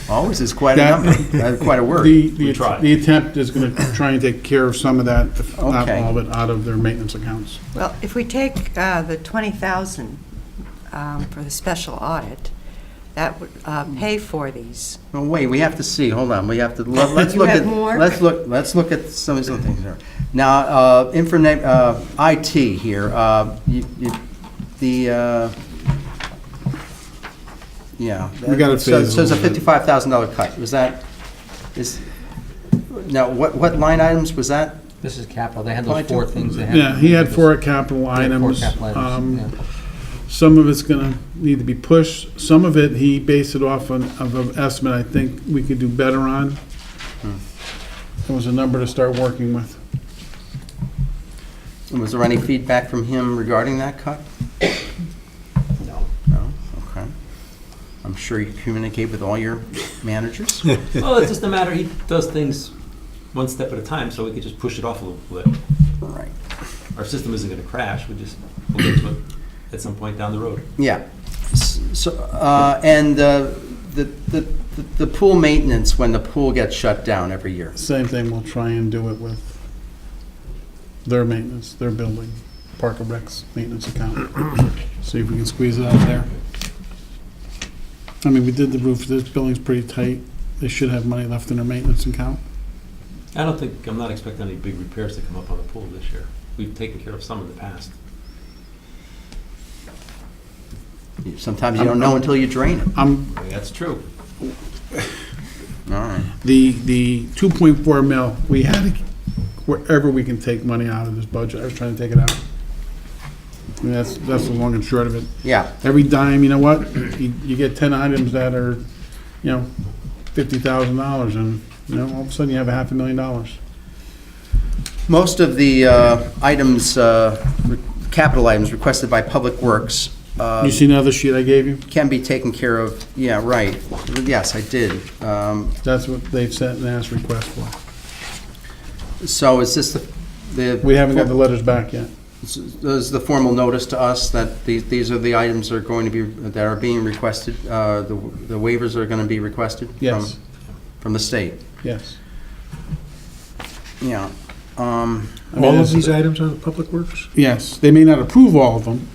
Always is quite a That- number, quite a word. The try. the attempt is gonna try and take care of some of that, if not Okay. all of it, out of their maintenance accounts. Well, if we take the 20,000 for the special audit, that would pay for these. No, wait, we have to see, hold on, we have to, let's You look have at, more? let's look at some of these things here. Now, IT here, yeah. We gotta So phase so it's a a little bit. $55,000 cut, now, what line items was that? This is capital, they had those Point four two. things they had. Yeah, he had four capital They had four items. capital items, yeah. Some of it's gonna need to be pushed. Some of it, he based it off of an estimate I think we could do better on. It was a number to start working with. And was there any feedback from him regarding that cut? No. No? Okay. I'm sure you communicate with all your managers? Well, it's just a matter, he does things one step at a time, so we could just push it off a little bit. Right. Our system isn't gonna crash, we'll get to it at some point down the road. Yeah. So, and the pool maintenance, when the pool gets shut down every year. Same thing, we'll try and do it with their maintenance, their building, Park and Rec's maintenance account. See if we can squeeze it out there. I mean, we did the roof, this building's pretty tight. They should have money left in their maintenance account. I'm not expecting any big repairs to come up on the pool this year. We've taken care of some in the past. Sometimes you don't know until you drain it. I mean, that's true. All right. The 2.4 mil, we had to, wherever we can take money out of this budget, I was trying to take it out. I mean, that's the long and short of it. Yeah. Every dime, you know what, you get 10 items that are, $50,000 and, all of a sudden you have $500,000. Most of the items, capital items requested by Public Works You see another sheet I gave you? can be taken care of. Yeah, right. Yes, I did. That's what they've sent and asked request for. So is this the? We haven't got the letters back yet. Is the formal notice to us that these are the items that are going to be, that are being requested, the waivers are going to be requested? Yes. From the state? Yes. Yeah. I mean, All of it's- these items on Public Works? Yes, they may not approve all of them.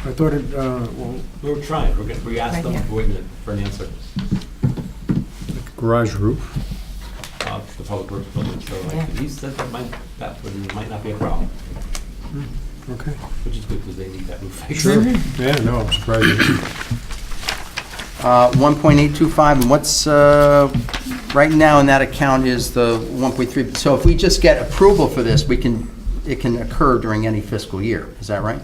I thought it, well, We were trying, we asked Right them, here. we're waiting for an answer. garage roof. The public works building, so Yeah. he said that might not be a problem, Okay. which is good because they need that roof fixed. Sure. Yeah, no, I'm surprised. 1.825, and what's, right now in that account is the 1.3. So if we just get approval for this, it can occur during any fiscal year, is that right?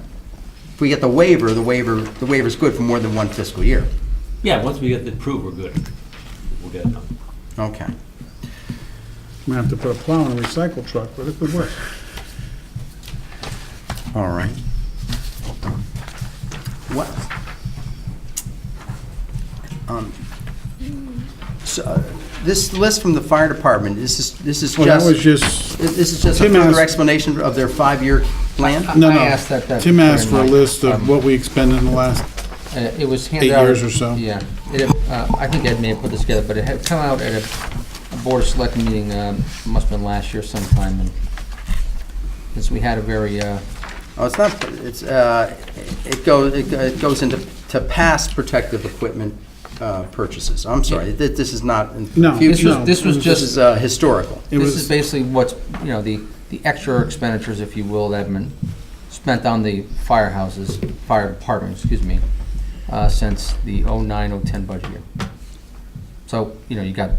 If we get the waiver's good for more than one fiscal year. Yeah, once we get the approved, we're good. We'll get it done. Okay. We have to put a plow in a recycle truck, but it could work. All right. What? So, this list from the fire department, this is Well, that was just, just, this is just a Tim further asked- explanation of their 5-year plan? no, I no. asked that Tim asked for a during my, list of what we expended in the last, It was handed 8 out. years or so. Yeah. I think Ed may have put this together, but it had come out at Board of Selectmen meeting, must have been last year sometime, and since we had a very, Oh, it's not, it goes into past protective equipment purchases. I'm sorry, this is not in No, future. no. this was This just, is historical. It this was- is basically what's, the extra expenditures, if you will, that have been spent on the fire department, since the 09-010 budget year. So, you got,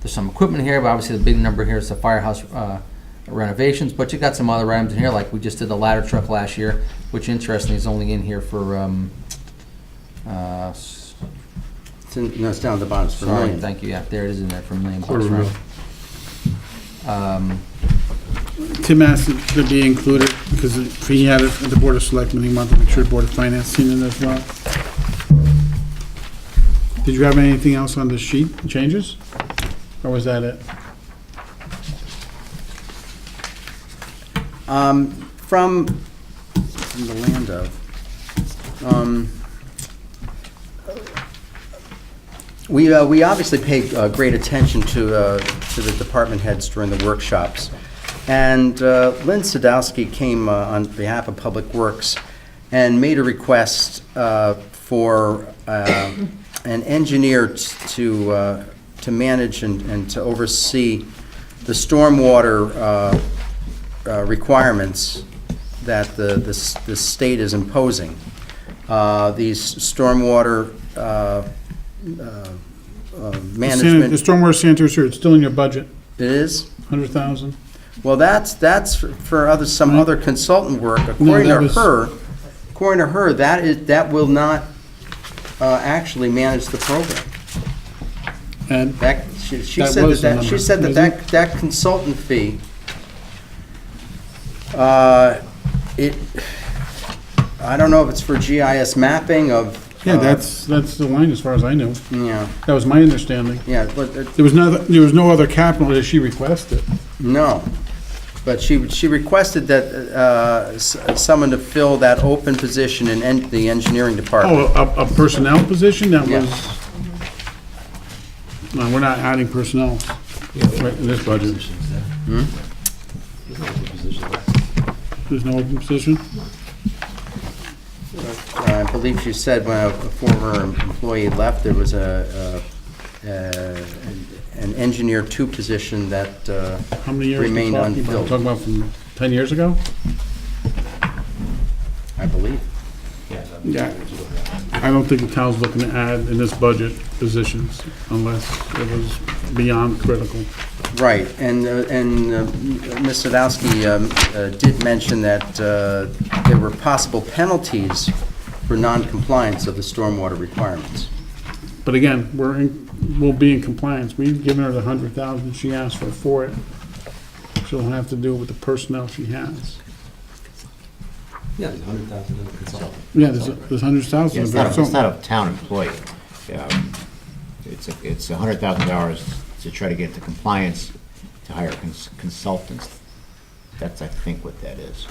there's some equipment here, but obviously the big number here is the firehouse renovations, but you got some other items in here, like we just did the ladder truck last year, which interestingly is only in here for, No, it's down at the bottom, it's for sorry, million. thank you, yeah, there it is in there for $1 million. Quarter mil. Right? Tim asked it to be included because if he had it at the Board of Selectmen, he wanted to make sure Board of Finance seen it as well. Did you have anything else on the sheet, changes? Or was that it? From the land of, we obviously pay great attention to the department heads during the workshops. And Lynn Sadowski came on behalf of Public Works and made a request for an engineer to manage and to oversee the stormwater requirements that the state is imposing. These stormwater The management. stormwater sanitary sewer, it's still in your budget, It is? 100,000? Well, that's for some other consultant work. that According was- to her, that will not actually manage the program. And She That said was the that, number, she said wasn't that consultant fee, I don't know if it's for GIS mapping of. yeah, that's the line as far as I knew. Yeah, That was my understanding. yeah, but, There was no other capital that she requested. no. But she requested that someone to fill that open position in the engineering department. Oh, a personnel position? That Yeah. was, no, we're not adding personnel right in this budget. There's no open position? I believe she said when a former employee left, there was an engineer two position that How many years are we remained talking about? unfilled, Talking about from 10 years ago? I believe. Yeah. I don't think the town's looking to add in this budget positions unless it was beyond critical. Right, and Ms. Sadowski did mention that there were possible penalties for non-compliance of the stormwater requirements. But again, we'll be in compliance. We've given her the 100,000 she asked for it. She'll have to do it with the personnel she has. Yeah, there's 100,000 in the consultant. Yeah, there's 100,000. Yeah, it's not a town employee. It's $100,000 to try to get to compliance, to hire consultants. That's, I think, what that is.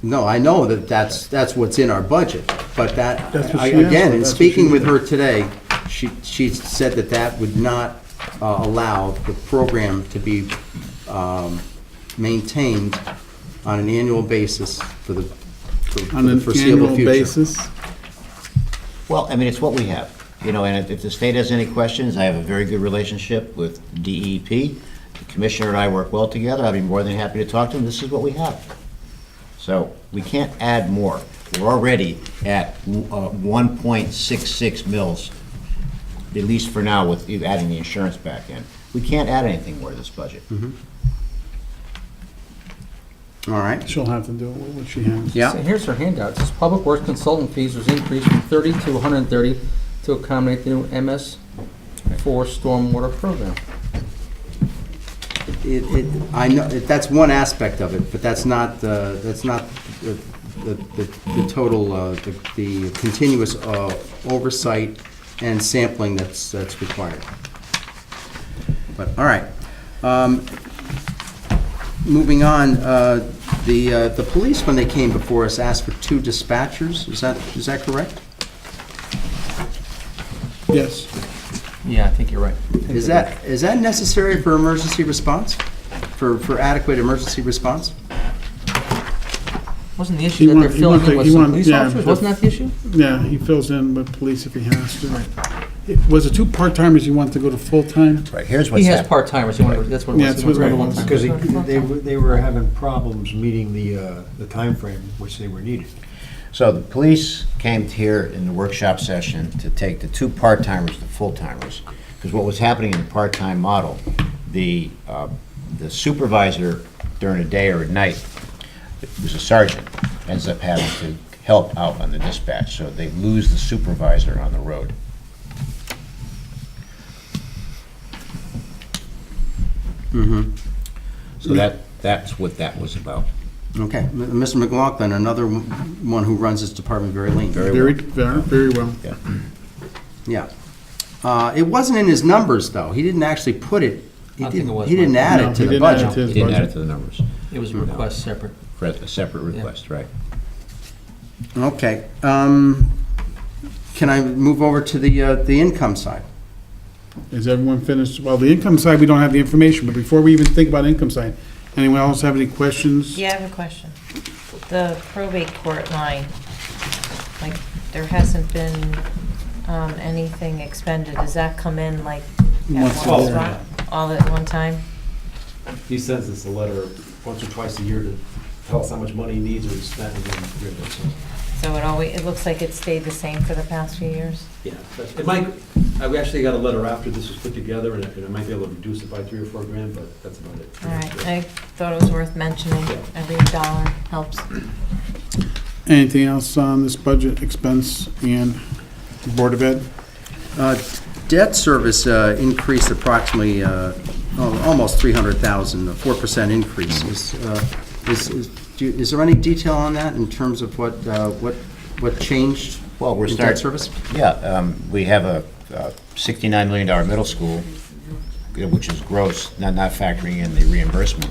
No, I know that's what's in our budget, but That's what she asked again, for. in That's what speaking she with did. her today, she said that would not allow the program to be maintained on an annual basis for the On an foreseeable annual future. basis. Well, I mean, it's what we have, and if the state has any questions, I have a very good relationship with DEP. The commissioner and I work well together. I'd be more than happy to talk to him. This is what we have. So we can't add more. We're already at 1.66 mils, at least for now, with you adding the insurance back in. We can't add anything more to this budget. All right, She'll have to do it with what she has. yeah. So here's her handout. It says Public Works consultant fees was increased from 30 to 130 to accommodate the new MS4 stormwater program. I know, that's one aspect of it, but that's not the total, the continuous oversight and sampling that's required. But, all right. Moving on, the police, when they came before us, asked for 2 dispatchers. Is that correct? Yes. Yeah, I think you're right. Is that necessary for emergency response? For adequate emergency response? Wasn't the He issue that want- they're he filling want in the- with he some want- police yeah, officers? the- Wasn't that the issue? Yeah, he fills in with police if he has to. Was it two part-timers you want to go to full-time? Right, here's He what's has happening. part-timers, that's what it Yeah, was. that's He wants what to it go to was. one-time. Because they were having problems meeting the timeframe which they were needed. So the police came here in the workshop session to take the two part-timers to full-timers. Because what was happening in the part-time model, the supervisor during the day or at night, who's a sergeant, ends up having to help out on the dispatch, so they lose the supervisor on the road. So that's what that was about. Okay. Mr. McLaughlin, another one who runs this department very lean. Very well. Yeah. It wasn't in his numbers, though. He didn't actually put it, I think it was, he didn't Mike. add No, it to he the didn't add it budget. to his He didn't add it budget. to the numbers, It was a request separate. for a separate request, right? Okay. Can I move over to the income side? Is everyone finished? Well, the income side, we don't have the information, but before we even think about income side, anyone else have any questions? Yeah, I have a question. The probate court line, like, there hasn't been anything expended. Does that come in like at Once one a year. spot? All at one time? He sends us a letter once or twice a year to tell us how much money he needs or he's spent, and then we're good. So, So it looks like it stayed the same for the past few years? yeah, but it might, we actually got a letter after this was put together, and I might be able to reduce it by $3 or $4 grand, but that's about it. All right, I thought it was worth mentioning. Every dollar helps. Anything else on this budget expense and Board of Ed? Debt service increased approximately almost 300,000, a 4% increase. Is there any detail on that in terms of what changed Well, we're in starting. debt service? Yeah, we have a $69 million middle school, which is gross, not factoring in the reimbursement.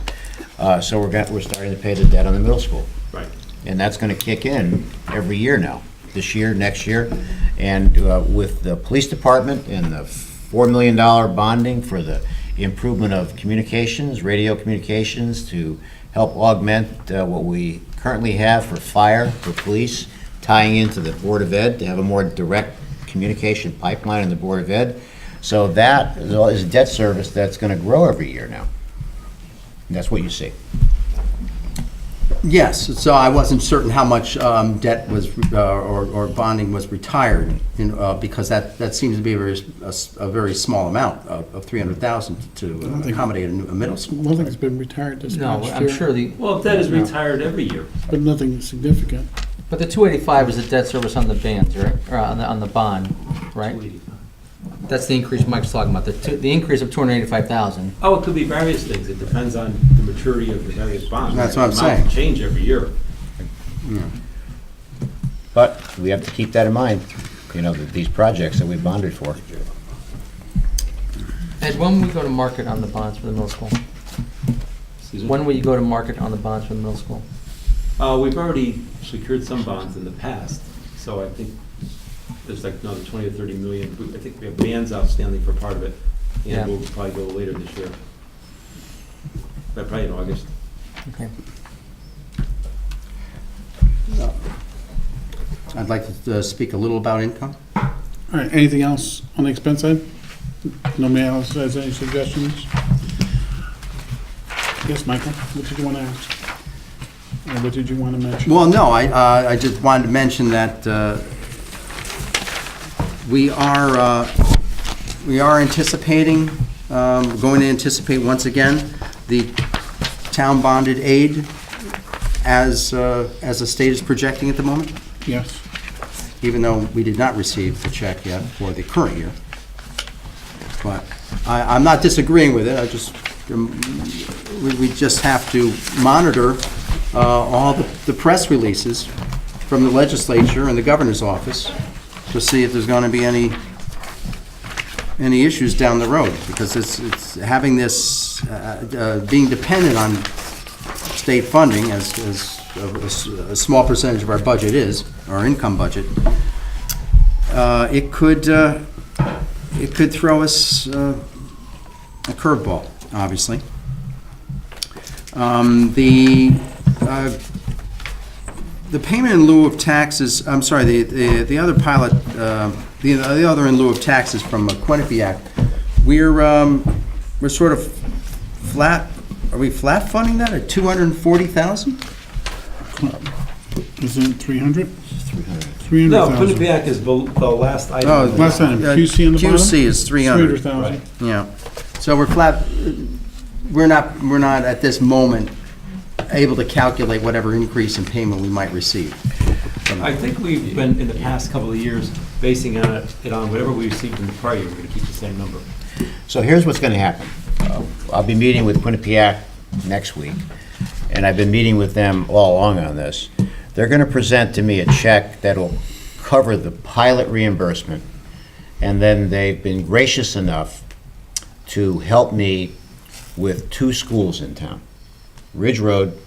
So we're starting to pay the debt on the middle school. Right. And that's going to kick in every year now, this year, next year. And with the police department and the $4 million bonding for the improvement of communications, radio communications, to help augment what we currently have for fire, for police, tying into the Board of Ed to have a more direct communication pipeline in the Board of Ed. So that is a debt service that's going to grow every year now. And that's what you see. Yes, so I wasn't certain how much debt was, or bonding was retired, because that seems to be a very small amount of 300,000 to accommodate a middle school. Nothing's been retired this No, past I'm year, sure Well, debt is retired every year. but nothing significant. but the 285 is the debt service on the bands, right? Or on the bond, right? That's the increase Mike's talking about, the increase of 285,000. Oh, it could be various things. It depends on the maturity of the various bonds. That's what I'm The amount saying. can change every year. But we have to keep that in mind, that these projects that we bonded for. Ed, when will we go to market on the bonds for the middle school? Excuse me? When will you go to market on the bonds for the middle school? We've already secured some bonds in the past, so I think there's like another 20 or 30 million. I think we have bands outstanding for part of it, Yeah. and we'll probably go later this year. But probably in August. Okay. I'd like to speak a little about income. All right, anything else on the expense side? Nobody else has any suggestions? Yes, Michael, what did you want to ask? Or what did you want to mention? Well, no, I just wanted to mention that we are anticipating, going to anticipate once again, the town bonded aid as the state is projecting at the moment, Yes. even though we did not receive the check yet for the current year. But I'm not disagreeing with it, we just have to monitor all the press releases from the legislature and the governor's office to see if there's going to be any issues down the road, because it's having this, being dependent on state funding, as a small percentage of our budget is, our income budget, it could it could throw us a curveball, obviously. The payment in lieu of taxes, I'm sorry, the other pilot, the other in lieu of taxes from Quinnipiac, we're sort of flat, are we flat funding that at 240,000? Isn't it 300? 300,000. No, Quinnipiac is the last item. Oh, Last item, QC on the bottom? QC is 300. 300,000. Yeah, so we're flat, we're not at this moment able to calculate whatever increase in payment we might receive. I think we've been, in the past couple of years, basing it on whatever we received in the prior year. We're going to keep the same number. So here's what's going to happen. I'll be meeting with Quinnipiac next week, and I've been meeting with them all along on this. They're going to present to me a check that'll cover the pilot reimbursement, and then they've been gracious enough to help me with 2 schools in town. Ridge Road,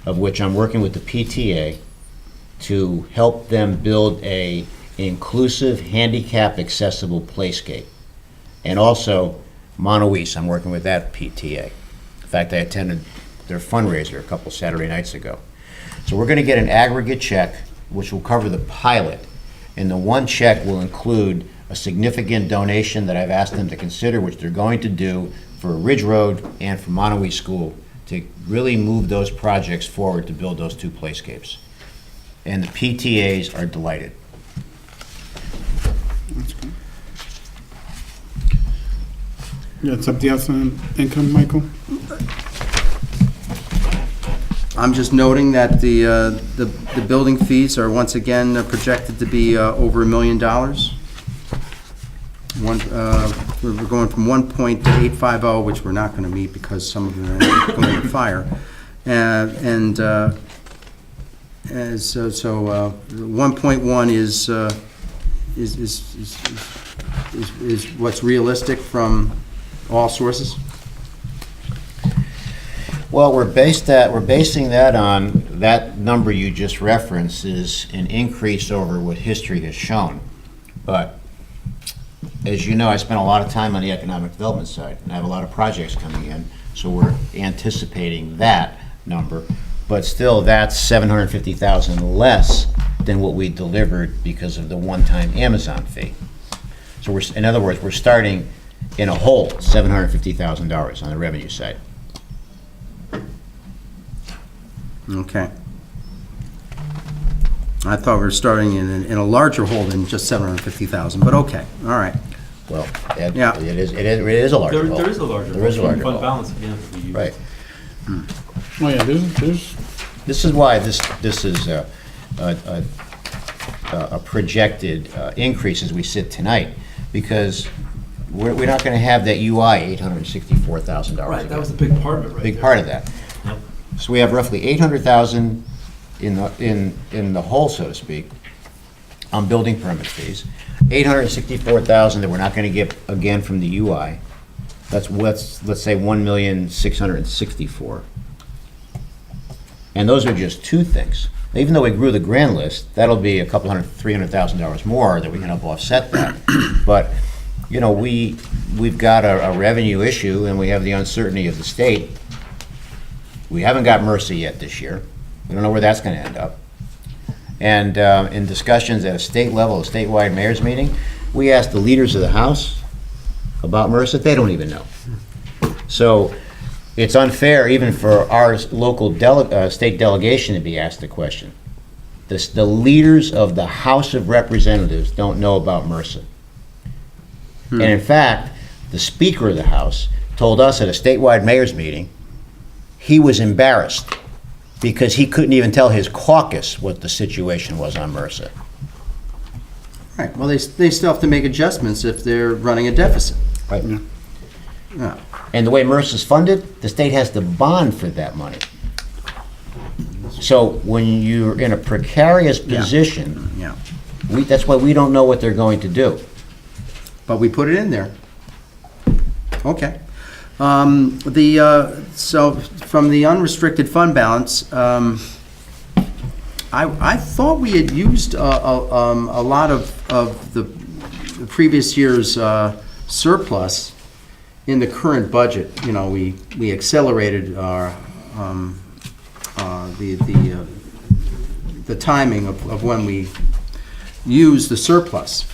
of which I'm working with the PTA to help them build a inclusive, handicap-accessible playscape. And also Monowese, I'm working with that PTA. In fact, I attended their fundraiser a couple Saturday nights ago. So we're gonna get an aggregate check, which will cover the pilot, and the one check will include a significant donation that I've asked them to consider, which they're going to do for Ridge Road and for Monowese School, to really move those projects forward to build those 2 playscapes. And the PTAs are delighted. You got something else on income, Michael? I'm just noting that the building fees are once again projected to be over $1 million. We're going from 1.850, which we're not going to meet because some of them are going to fire. And so 1.1 is what's realistic from all sources? Well, we're basing that on, that number you just referenced is an increase over what history has shown. But as you know, I spent a lot of time on the economic development side, and I have a lot of projects coming in, so we're anticipating that number. But still, that's $750,000 less than what we delivered because of the one-time Amazon fee. So we're, in other words, we're starting in a hole, $750,000 on the revenue side. Okay. I thought we were starting in a larger hole than just 750,000, but okay, all right. Well, Ed, Yeah. it is a large hole. There is a larger. There is a larger fund hole. balance again that we use. Right. Oh, yeah, there's, This is why this is a projected increase as we sit tonight, because we're not going to have that UI $864,000. Right, that was a big part of it, right? Big there. part of that. Yep. So we have roughly $800,000 in the hole, so to speak, on building permit fees. $864,000 that we're not going to get again from the UI. Let's say $1,664,000. And those are just 2 things. Even though we grew the grand list, that'll be a couple $300,000 more that we can help offset that. But, you know, we've got a revenue issue, and we have the uncertainty of the state. We haven't got MRSA yet this year. We don't know where that's going to end up. And in discussions at a state level, a statewide mayor's meeting, we asked the leaders of the House about MRSA. They don't even know. So it's unfair even for our local state delegation to be asked the question. The leaders of the House of Representatives don't know about MRSA. And in fact, the Speaker of the House told us at a statewide mayor's meeting he was embarrassed because he couldn't even tell his caucus what the situation was on MRSA. Right, well, they still have to make adjustments if they're running a deficit. Right. Yeah. And the way MRSA is funded, the state has to bond for that money. So when you're in a precarious position, Yeah, that's why we don't know what they're going to do. but we put it in there. Okay. So from the unrestricted fund balance, I thought we had used a lot of the the previous year's surplus in the current budget, you know, we accelerated our, the timing of when we use the surplus.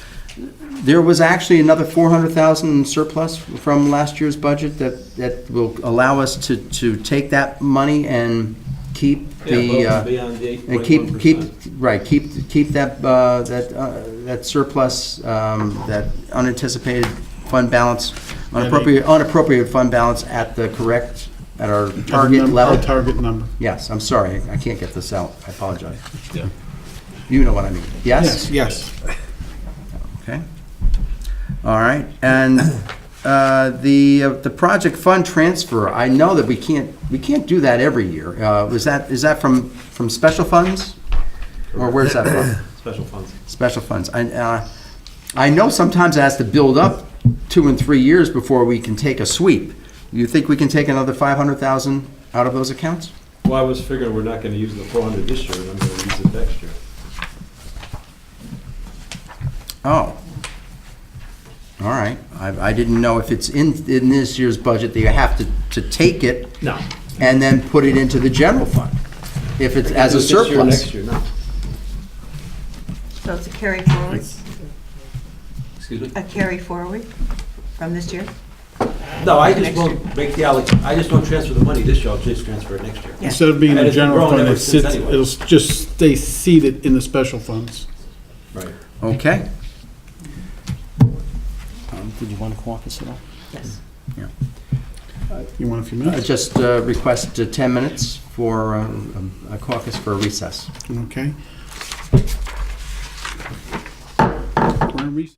There was actually another 400,000 in surplus from last year's budget that will allow us to take that money and keep and keep that surplus, that unanticipated fund balance, unappropriated fund balance at our target level. Our target number. Yes, I'm sorry, I can't get this out, I apologize. You know what I mean, yes? Yes. Okay. All right, and the project fund transfer, I know that we can't do that every year. Is that from special funds? Or where's that from? Special funds. Special funds. I know sometimes it has to build up 2 and 3 years before we can take a sweep. You think we can take another 500,000 out of those accounts? Well, I was figuring we're not gonna use the 400 this year, and I'm gonna use it next year. Oh. All right. I didn't know if it's in this year's budget that you have to take it No. and then put it into the general fund, if it's as a This year, surplus. next year, no. So it's a carry forward, Excuse me? a carry forward from this year? No, I just won't make the I just don't transfer the money this year, I'll just transfer it next year. Yeah. Instead of being in And the it's been general growing fund, ever it since sits, anyway. it'll just stay seated in the special funds. Right. Okay. Did you want to caucus at all? Yes. You want a few I minutes? just request 10 minutes for a caucus for a recess. Okay. We're in recess.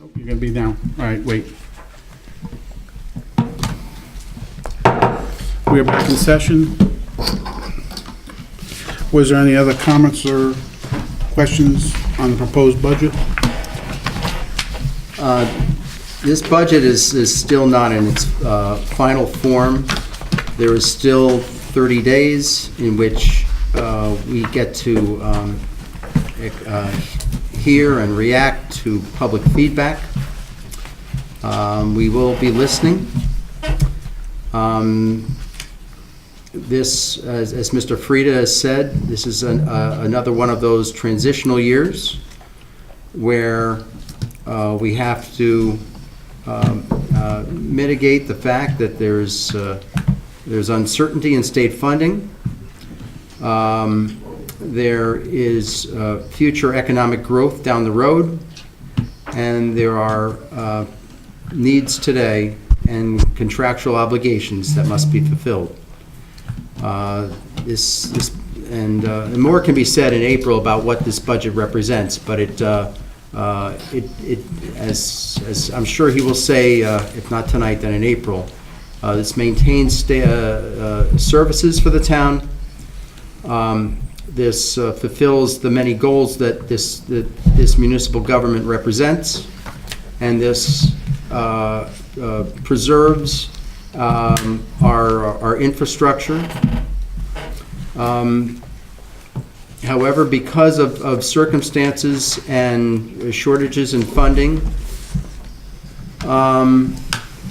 Oh, you're gonna be down. All right, wait. We are back in session. Was there any other comments or questions on the proposed budget? This budget is still not in its final form. There is still 30 days in which we get to hear and react to public feedback. We will be listening. This, as Mr. Frieda has said, this is another one of those transitional years where we have to mitigate the fact that there's uncertainty in state funding. There is future economic growth down the road, and there are needs today and contractual obligations that must be fulfilled. And more can be said in April about what this budget represents, but as I'm sure he will say, if not tonight, then in April, this maintains services for the town. This fulfills the many goals that this municipal government represents, and this preserves our infrastructure. However, because of circumstances and shortages in funding, and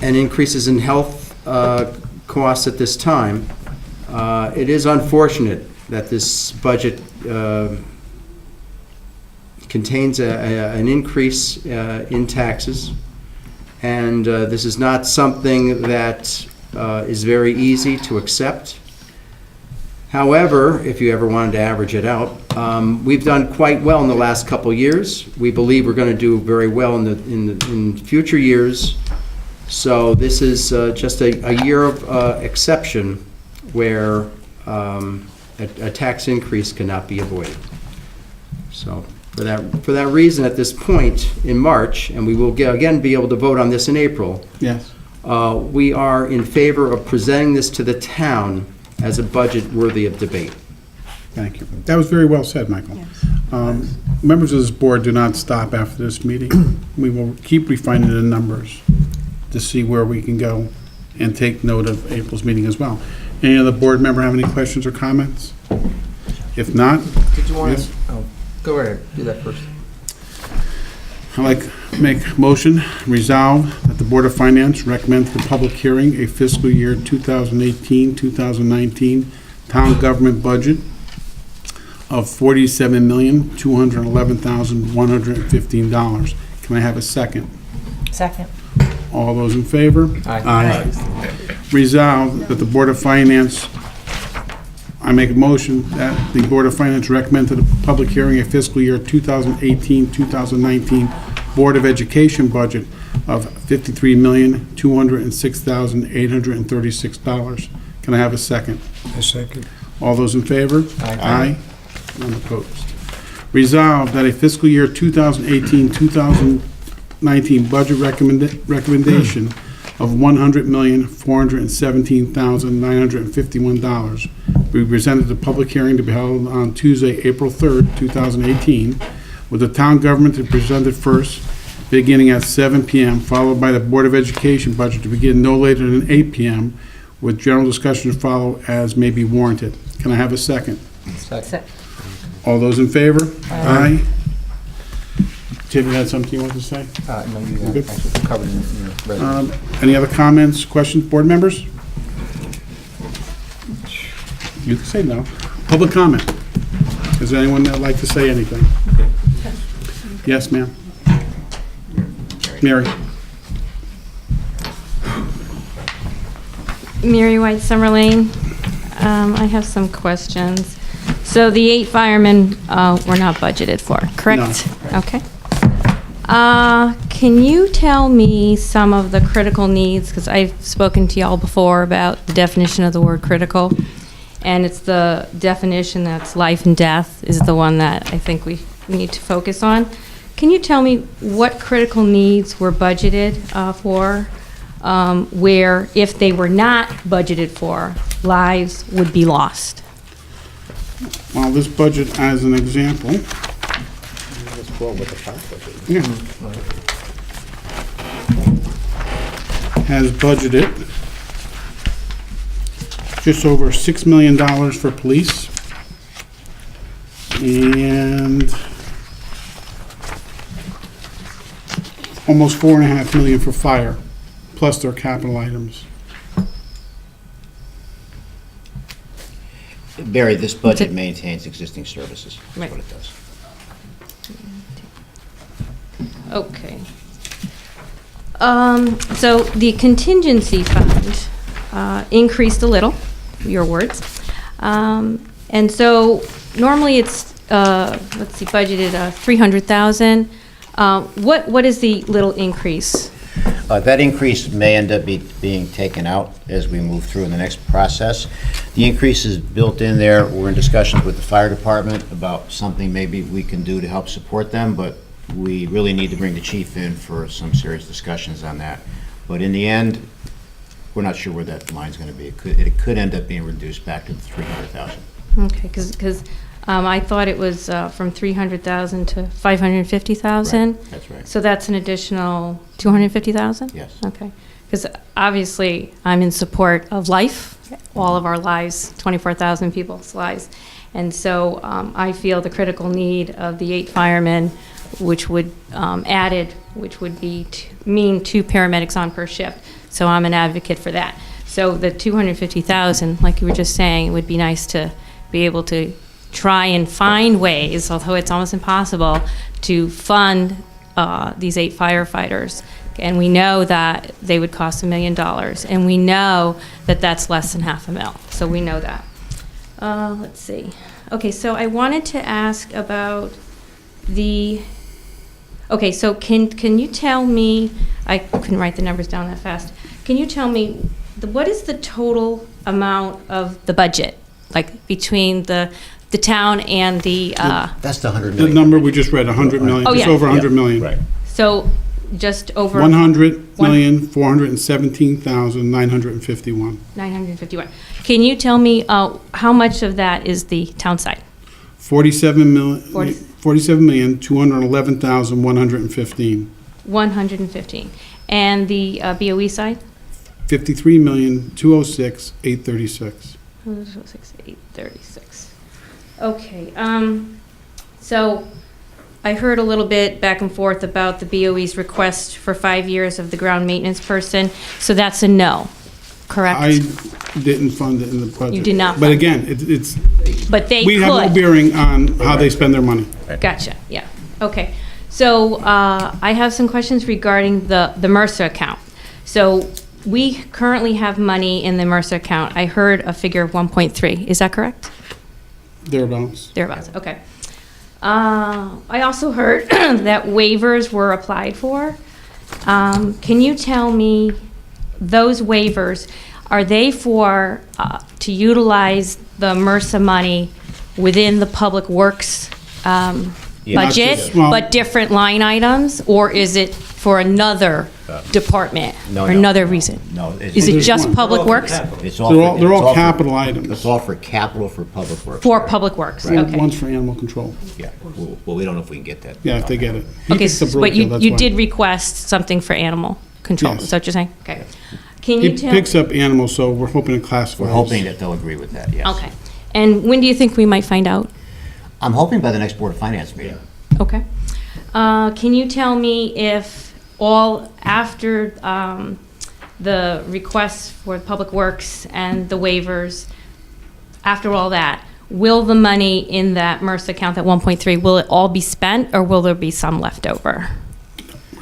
increases in health costs at this time, it is unfortunate that this budget contains an increase in taxes, and this is not something that is very easy to accept. However, if you ever wanted to average it out, we've done quite well in the last couple years. We believe we're going to do very well in future years. So this is just a year of exception where a tax increase cannot be avoided. So for that reason, at this point in March, and we will again be able to vote on this in April, Yes. we are in favor of presenting this to the town as a budget worthy of debate. Thank you. That was very well said, Michael. Members of this board do not stop after this meeting. We will keep refining the numbers to see where we can go and take note of April's meeting as well. Any other board member have any questions or comments? If not, Did you want Yes. to, oh, go right ahead, do that first. I'd like to make motion, resolve that the Board of Finance recommends the public hearing a fiscal year 2018-2019 town government budget of $47,211,115. Can I have a second? Second. All those in favor? Aye. Resolved that the Board of Finance, I make a motion that the Board of Finance recommend to the public hearing a fiscal year 2018-2019 Board of Education budget of $53,206,836. Can I have a second? A second. All those in favor? Aye. None opposed. Resolved that a fiscal year 2018-2019 budget recommendation of $100,417,951 be presented to public hearing to be held on Tuesday, April 3rd, 2018, with the town government to be presented first, beginning at 7 p.m., followed by the Board of Education budget to begin no later than 8 p.m., with general discussion to follow as may be warranted. Can I have a second? Second. All those in favor? Aye. Tim, you had something you wanted to say? No, you Good. actually covered in your resolution. Any other comments, questions, board members? You can say no. Public comment. Is there anyone that'd like to say anything? Yes, ma'am. Mary? Mary White, Summer Lane. I have some questions. So the 8 firemen were not budgeted for, correct? No. Okay. Can you tell me some of the critical needs? Because I've spoken to y'all before about the definition of the word critical, and it's the definition that's life and death is the one that I think we need to focus on. Can you tell me what critical needs were budgeted for, where if they were not budgeted for, lives would be lost? Well, this budget, as an example, yeah, has budgeted just over $6 million for police and almost $4.5 million for fire, plus their capital items. Barry, this budget maintains existing services. That's Right. what it does. Okay. So the contingency fund increased a little, your words. And so normally it's, let's see, budgeted 300,000. What is the little increase? That increase may end up being taken out as we move through in the next process. The increase is built in there. We're in discussions with the fire department about something maybe we can do to help support them, but we really need to bring the chief in for some serious discussions on that. But in the end, we're not sure where that line's going to be. It could end up being reduced back to the 300,000. Okay, because I thought it was from 300,000 to 550,000. Right, that's right. So that's an additional 250,000? Yes. Okay. Because obviously, I'm in support of life, all of our lives, 24,000 people's lives. And so I feel the critical need of the 8 firemen, which would which would be mean 2 paramedics on per shift. So I'm an advocate for that. So the 250,000, like you were just saying, it would be nice to be able to try and find ways, although it's almost impossible, to fund these 8 firefighters. And we know that they would cost $1 million, and we know that that's less than $500,000. So we know that. Let's see. Okay, so I wanted to ask about the. Okay, so can you tell me? I couldn't write the numbers down that fast. Can you tell me what is the total amount of the budget, like between the town and the? That's the 100 The million. number we just read, 100 million, Oh, just yeah. over 100 million. Right. So just over 100,417,951. 951. Can you tell me how much of that is the town side? 47,211,115. 115. And the BOE side? 53,206,836. 836. Okay, so I heard a little bit back and forth about the BOE's request for 5 years of the ground maintenance person, so that's a no, correct? I didn't fund it in the budget. You did not But fund again, it's, But they we have no could. bearing on how they spend their money. Gotcha, yeah, okay. So I have some questions regarding the Mercer account. So we currently have money in the Mercer account. I heard a figure of 1.3, is that correct? Thereabouts. Thereabouts, okay. I also heard that waivers were applied for. Can you tell me, those waivers, are they for, to utilize the MRSA money within the Public Works Yeah. budget, Well- but different line items? Or is it for another department? no, Or no. another reason? No. Is it There's just one. Public Works? It's They're for- all, they're it's all for- capital items. It's all for capital for Public Works. For Public Works, okay. One's for animal control. Yeah, well, we don't know if we can get that. Yeah, if they get it. He Okay, picks the but broke deal, that's you why. did request something for animal control, Yes. is that what you're saying? Okay. Can He you tell? picks up animals, so we're hoping to classify. We're hoping that they'll agree with that, yes. Okay. And when do you think we might find out? I'm hoping by the next Board of Finance meeting. Okay. Can you tell me if all, after the requests for Public Works and the waivers, after all that, will the money in that MERS account, that 1.3, will it all be spent, or will there be some left over?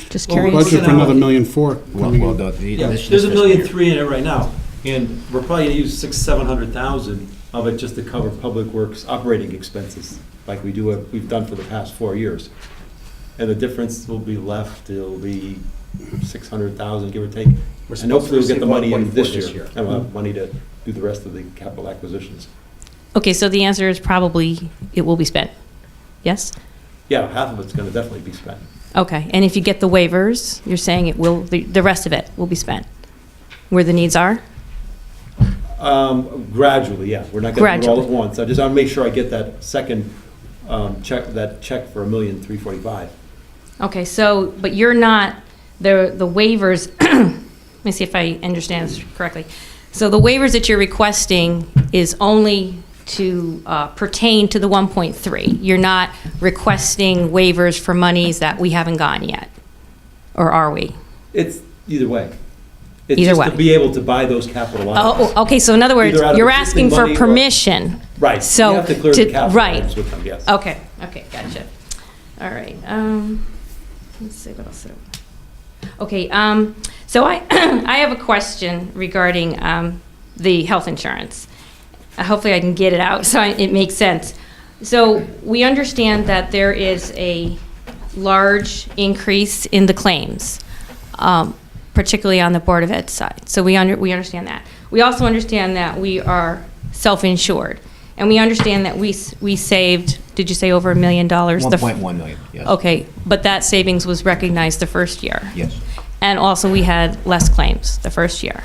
Just curious. Budget for another $1.4 million. Well, Yeah, this there's $1.3 fiscal million year. in it right now, and we're probably gonna use 600,000-700,000 of it just to cover Public Works operating expenses, like we've done for the past 4 years. And the difference will be left, it'll be 600,000, give or take. And hopefully we'll get the money in this year, and we'll have money to do the rest of the capital acquisitions. Okay, so the answer is probably it will be spent. Yes? Yeah, half of it's gonna definitely be spent. Okay, and if you get the waivers, you're saying it will, the rest of it will be spent where the needs are? Gradually, yeah, we're not gonna do it all at Gradually. once. I just wanna make sure I get that second check for $1,345,000. Okay, so, but you're not, the waivers, let me see if I understand this correctly. So the waivers that you're requesting is only to pertain to the 1.3. You're not requesting waivers for monies that we haven't gotten yet, or are we? It's either way. It's Either just to way. be able to buy those capital items. Oh, okay, so in other words, Either out of you're existing asking for money or- permission. Right, So, you have to clear the capital right. items with them, yes. Okay, gotcha. All right, let's see what else. Okay, so I, I have a question regarding the health insurance. Hopefully I can get it out so it makes sense. So we understand that there is a large increase in the claims, particularly on the Board of Ed side. So we understand that. We also understand that we are self-insured. And we understand that we saved, did you say over $1 million? 1.1 million, yes. Okay, but that savings was recognized the first year. Yes. And also we had less claims the first year.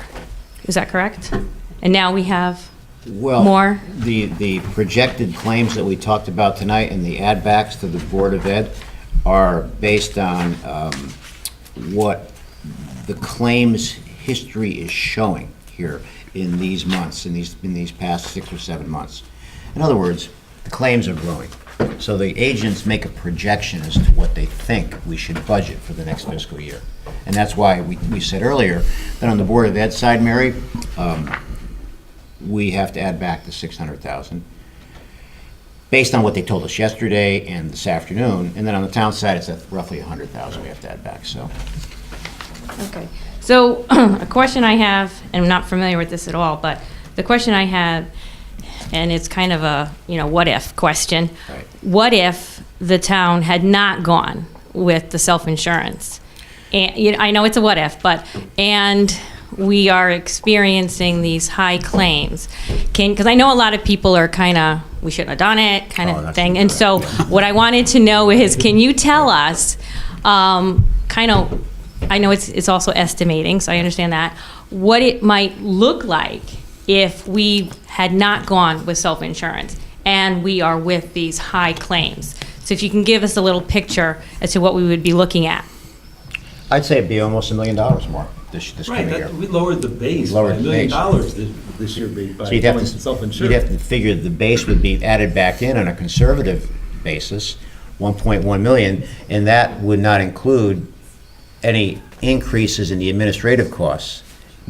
Is that correct? And now we have Well, more? the projected claims that we talked about tonight and the add backs to the Board of Ed are based on what the claims history is showing here in these months, in these past 6 or 7 months. In other words, the claims are growing. So the agents make a projection as to what they think we should budget for the next fiscal year. And that's why we said earlier that on the Board of Ed side, Mary, we have to add back the 600,000 based on what they told us yesterday and this afternoon. And then on the town side, it's at roughly 100,000 we have to add back, so. Okay. So a question I have, and I'm not familiar with this at all, but the question I have, and it's kind of a, what if question. Right. What if the town had not gone with the self-insurance? And, I know it's a what if, and we are experiencing these high claims. Because I know a lot of people are kind of, we shouldn't have done it, kind of that's thing. And so what I wanted to know is, can you tell us, kind of, I know it's also estimating, so I understand that, what it might look like if we had not gone with self-insurance and we are with these high claims. So if you can give us a little picture as to what we would be looking at. I'd say it'd be almost $1 million more this Right, coming year. we lowered the base by Lowered $1 the million base. this year by So you'd have going to, self-insured. you'd have to figure the base would be added back in on a conservative basis, 1.1 million, and that would not include any increases in the administrative costs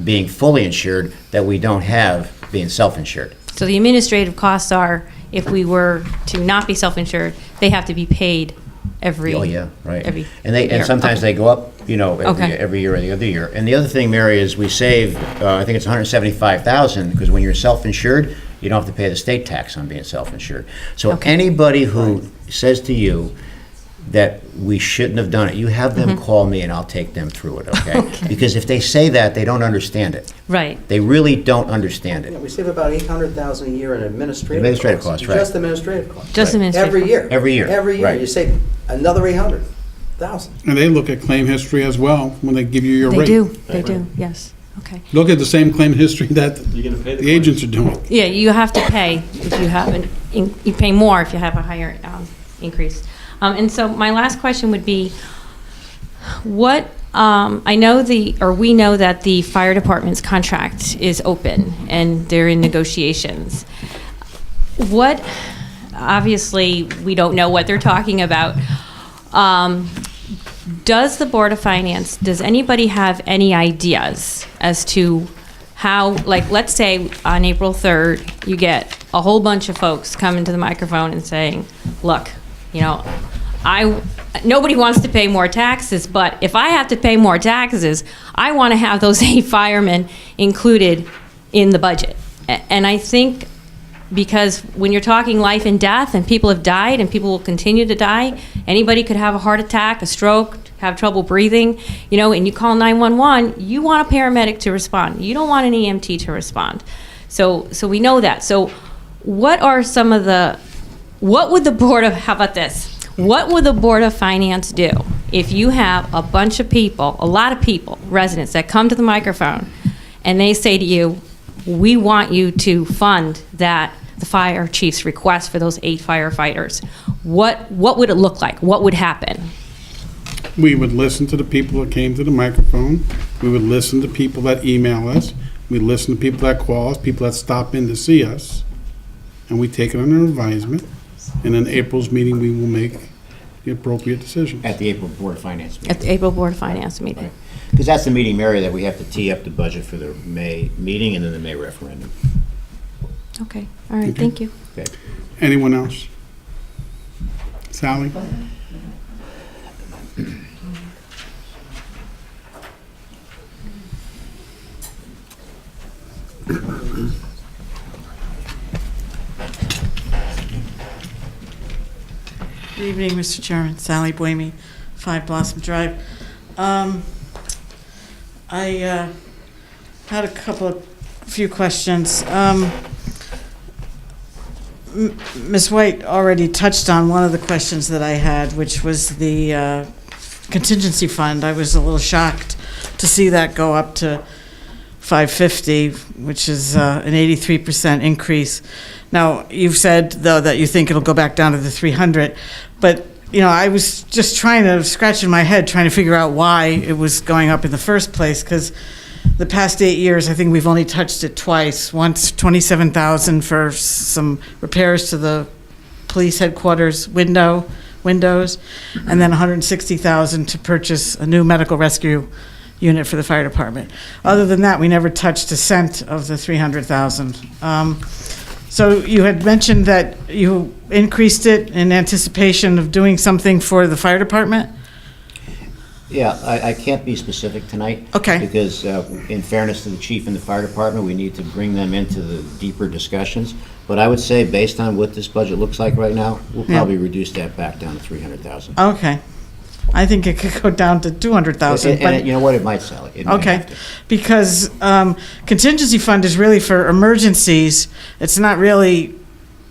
being fully insured that we don't have being self-insured. So the administrative costs are, if we were to not be self-insured, they have to be paid every. Oh, yeah, right. Every And year. and sometimes they go up, Okay. every year or the other year. And the other thing, Mary, is we save, I think it's $175,000, because when you're self-insured, you don't have to pay the state tax on being self-insured. So Okay. anybody who says to you that we shouldn't have done it, you have them call me and I'll take them through it, okay? Okay. Because if they say that, they don't understand it. Right. They really don't understand it. We save about $800,000 a year in administrative Administrative costs, right. Just administrative costs. Just administrative. Every year. Every year, Every year, right. you save another $800,000. And they look at claim history as well when they give you your They rate. do, they do, yes. Okay. Look at the same claim history that You're gonna pay the the agents are doing. Yeah, you have to pay if you have you pay more if you have a higher increase. And so my last question would be, what, I know we know that the fire department's contract is open and they're in negotiations. What, obviously, we don't know what they're talking about. Does the Board of Finance, does anybody have any ideas as to how, like, let's say on April 3rd, you get a whole bunch of folks coming to the microphone and saying, look, nobody wants to pay more taxes, but if I have to pay more taxes, I want to have those 8 firemen included in the budget. And I think, because when you're talking life and death, and people have died, and people will continue to die, anybody could have a heart attack, a stroke, have trouble breathing, and you call 911, you want a paramedic to respond. You don't want an EMT to respond. So we know that. So what are some of what would the Board of, how about this? What would the Board of Finance do if you have a bunch of people, a lot of people, residents that come to the microphone, and they say to you, we want you to fund the fire chief's request for those 8 firefighters. What would it look like? What would happen? We would listen to the people that came to the microphone. We would listen to people that email us. We listen to people that call us, people that stop in to see us. And we take it under advisement. And in April's meeting, we will make the appropriate decisions. At the April Board of Finance meeting. At the April Board of Finance meeting. Because that's the meeting, Mary, that we have to tee up the budget for the May meeting and then the May referendum. Okay, all right, Okay. thank you. Okay. Anyone else? Sally? Good evening, Mr. Chairman. Sally Boehme, 5 Blossom Drive. I had a few questions. Ms. White already touched on one of the questions that I had, which was the contingency fund. I was a little shocked to see that go up to 550, which is an 83% increase. Now, you've said, though, that you think it'll go back down to the 300, but, I was just scratching my head, trying to figure out why it was going up in the first place, because the past 8 years, I think we've only touched it twice. Once, $27,000 for some repairs to the police headquarters windows, and then $160,000 to purchase a new medical rescue unit for the fire department. Other than that, we never touched a cent of the $300,000. So you had mentioned that you increased it in anticipation of doing something for the fire department? Yeah, I can't be specific tonight. Okay. Because in fairness to the chief and the fire department, we need to bring them into the deeper discussions. But I would say, based on what this budget looks like right now, we'll probably reduce that back down to 300,000. Okay. I think it could go down to 200,000, but... And you know what, it might sell it. It might Okay, have to. because contingency fund is really for emergencies. It's not really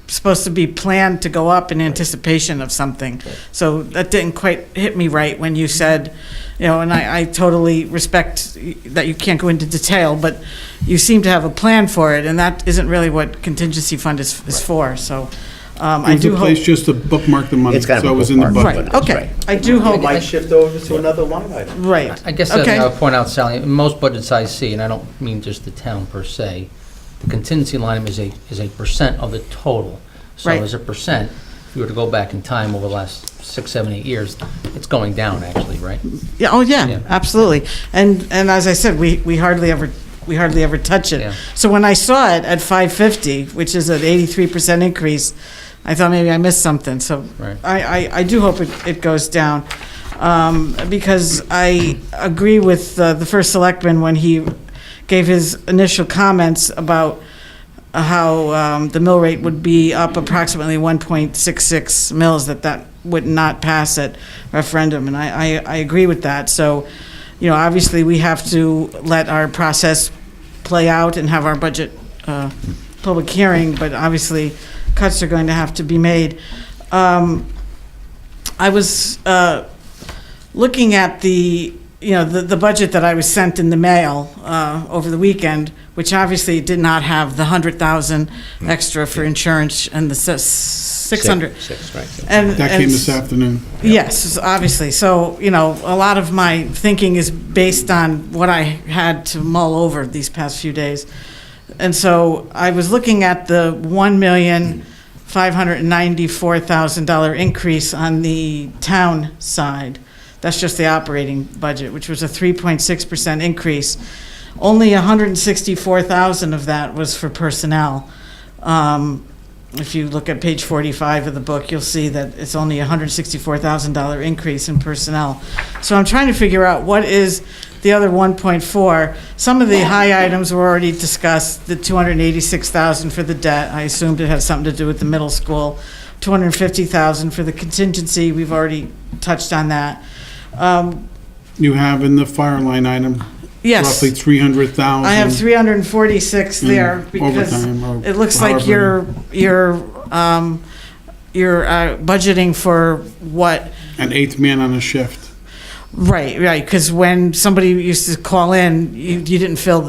supposed to be planned to go up in anticipation of something. So that didn't quite hit me right when you said, and I totally respect that you can't go into detail, but you seem to have a plan for it, and that isn't really what contingency fund is for. So It I was a do place hope, just to bookmark the money, It's kind of so a it was in the bookmark, budget. right, That's okay. right. I do hope, Might shift over to another line item. right. I guess Okay. I would point out, Sally, in most budgets I see, and I don't mean just the town per se, the contingency line item is a percent of the total. So Right. as a percent, if you were to go back in time over the last 6, 7, 8 years, it's going down actually, right? Yeah, oh, yeah, Yeah. absolutely. And as I said, we hardly ever touch it. Yeah. So when I saw it at 550, which is an 83% increase, I thought maybe I missed something. So Right. I do hope it goes down. Because I agree with the first selectman when he gave his initial comments about how the mill rate would be up approximately 1.66 mils, that would not pass at referendum, and I agree with that. So, obviously, we have to let our process play out and have our budget public hearing, but obviously, cuts are going to have to be made. I was looking at the budget that I was sent in the mail over the weekend, which obviously did not have the 100,000 extra for insurance and the 600. Six, right. And That came this afternoon. Yes, obviously. So, a lot of my thinking is based on what I had to mull over these past few days. And so I was looking at the $1,594,000 increase on the town side. That's just the operating budget, which was a 3.6% increase. Only 164,000 of that was for personnel. If you look at page 45 of the book, you'll see that it's only a $164,000 increase in personnel. So I'm trying to figure out what is the other 1.4. Some of the high items were already discussed, the 286,000 for the debt. I assumed it had something to do with the middle school. 250,000 for the contingency, we've already touched on that. You have in the fire line item Yes. roughly 300,000. I have 346 there because overtime or it looks like you're budgeting for what, An eighth man on a shift. right, because when somebody used to call in, you didn't fill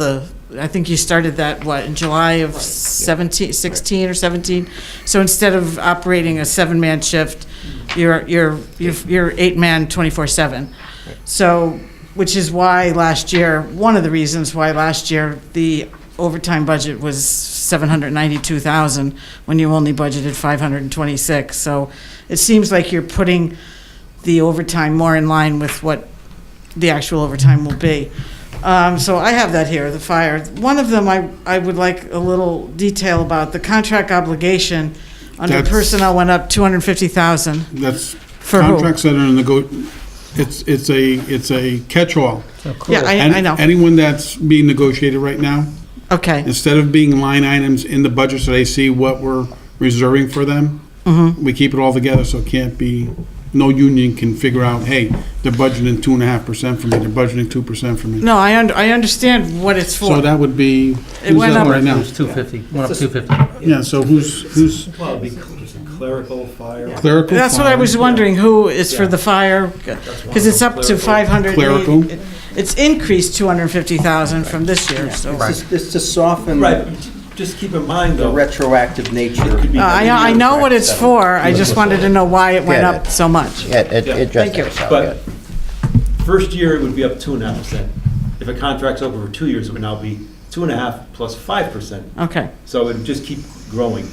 I think you started that, in July of 16 or 17? So instead of operating a 7-man shift, you're 8-man 24/7. So, which is why one of the reasons why last year the overtime budget was 792,000 when you only budgeted 526. So it seems like you're putting the overtime more in line with what the actual overtime will be. So I have that here, the fire. One of them I would like a little detail about. The contract obligation under That's- personnel went up 250,000. That's For who? contracts that are in it's a catch-all. Yeah, I know. Anyone that's being negotiated right now, Okay, instead of being line items in the budget so they see what we're reserving for them, we keep it all together so it can't be, no union can figure out, hey, they're budgeting 2.5% for me, they're budgeting 2% for me. no, I understand what it's for. So that would be, It who's went that up- right It now? was 250, went up 250. Yeah, so who's Well, it'd be clerical, fire. clerical? That's what I fire? was wondering, who is for the fire, because it's up to 500. Clerical. It's increased 250,000 from this year, so. It's to soften Right, just keep in mind the though. retroactive nature. I know what it's for, I just wanted to know why it went up so much. Yeah, it just, Thank you. But first year, it would be up 2.5%. If a contract's over for 2 years, it would now be 2.5 plus 5%. Okay. So it would just keep growing.